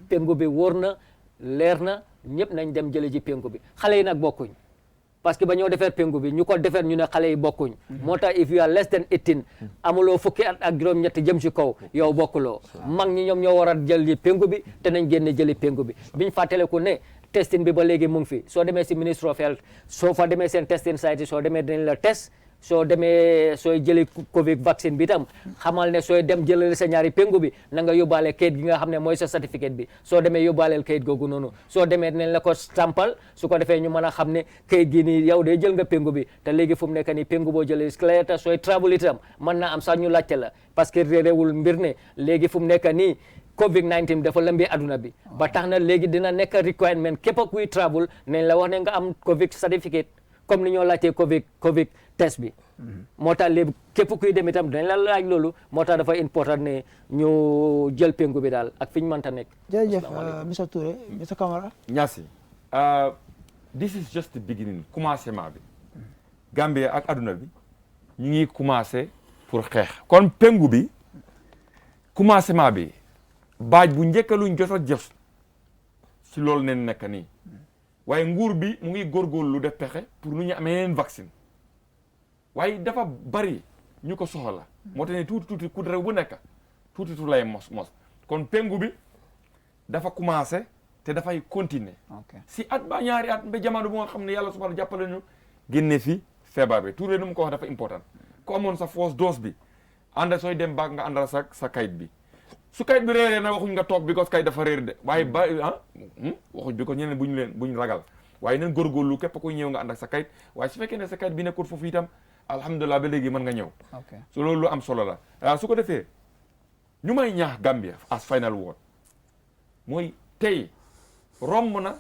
pengu bi wóor na leer na ñëpp nañ dem jële ji pengu bi xale yi nag bokkuñ parce que ba ñoo defar pengu bi ñu ko defar ñu ne xale yi bokkuñ moo tax if you are less than 18 amuloo fukki at ak juróom-ñett jëm si kaw yow bokkuloo mag ñi ñoom ñoo war a jël ji pengu bi te nañ génne jëli pengu bi biñ fàttaleku ne testing bi ba léegi mu ngi fi soo demee si Ministry of Health soo fa demee seen testing site soo demee dañ la test soo demee sooy jëli Covid vaccine bi tam xamal ne sooy dem jëlale sa ñaari pengu bi na nga yóbbaale kayit gi nga xam ne mooy sa certificate bi soo demee yóbbaaleel kayit googu noonu soo demee dinañ la ko stampal su ko defee ñu mën a xam ne kayit gi nii yow de jël nga pengu bi te léegi fu mu nekk nii pengu boo jëlee clair sooy travel itam mën naa am sax ñu laajte la parce que réewul mbir ne léegi fu mu nekk nii Covid-19 dafa lëmbee aduna bi ba tax na léegi dina nekk requirement képp kuy travel nañ la wax ne nga am Covid certificate comme ni ñoo laajtee Covid test bi moo tax léegi képp kuy dem itam dañ la laaj loolu moo tax dafa important ne ñu jël pengu bi daal ak fi ñu mënta nekk. jërëjëf Mr Touré Mr Camara. Ñaasi this is just the beginning commencement bi Gambie ak aduna bi ñu ngi commencé pour xeex kon pengu bi commencement bi baaj bu njëkk luñ jot a jëf si loolu neen nekk nii waaye nguur bi mu ngi góorgóorlu def pexe pour nu ñu amee yeneen vaccine waaye dafa bari ñu ko soxla moo tax ne tuuti ku dara bu nekk tuuti lay mos kon pengu bi dafa commencé te dafay continuer si at ba ñaari at ba jamono bu nga xam ne yàlla subhanahu jàppale ñu génne fi feebar bi tuuree nu mu ko wax dafa important ku amoon sa fausse dose bi ànda sooy dem baag nga àndal sa kayit bi su kayit bi réeree na waxuñ nga toog because kayit dafa réer de waaye waxuñ bi ko ñeneen buñ ragal waaye neen góorgóorlu képp kuy ñëw nga ànd ak sa kayit waaye su fekkee ne sa kayit bi nekkul foofu itam alhamdulilah ba léegi mën nga ñëw so loolu lu am solo la su ko defee ñu may ñaax Gambia as final word mooy tey romb na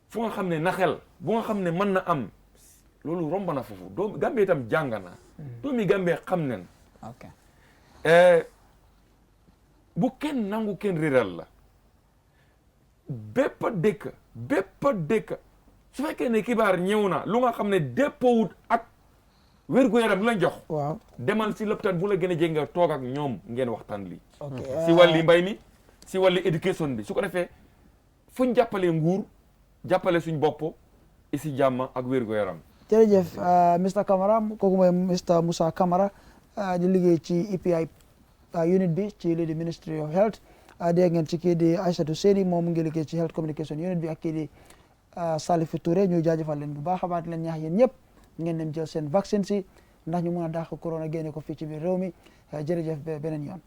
fu nga xam ne naxel bu nga xam ne mën na am loolu romb na foofu doomu Gambia itam jàng na doomi Gambia xam nen bu kenn nangu kenn réeral la bépp dëkk bépp dëkk su fekkee ne xibaar ñëw na lu nga xam ne déppoowut ak wér-gu-yaram lu lañ jox waaw demal si lopitaan bu la gën a jege nga toog ak ñoom ngeen waxtaan lii ok si wàlli mbay mi si wàlli éducation bi su ko defee fuñ jàppalee nguur jàppale suñ bopp si jàmm ak wér-gu-yaram jërëjëf Mr Camara kooku mooy Mr Moussa Camara di liggéey ci EPI unit bi ci lii di Ministry of Health dégg ngeen ci kii di Aïssatou Seydi moom mu ngi liggéey ci Health Communication unit bi ak kii di Salifou Touré ñuy jaajëfal leen bu baax a baax leen ñaax yéen ñëpp ngeen dem jël seen vaccine si ndax ñu mën a dàq corona génne ko fii ci biir réew mi jërëjëf beneen yoon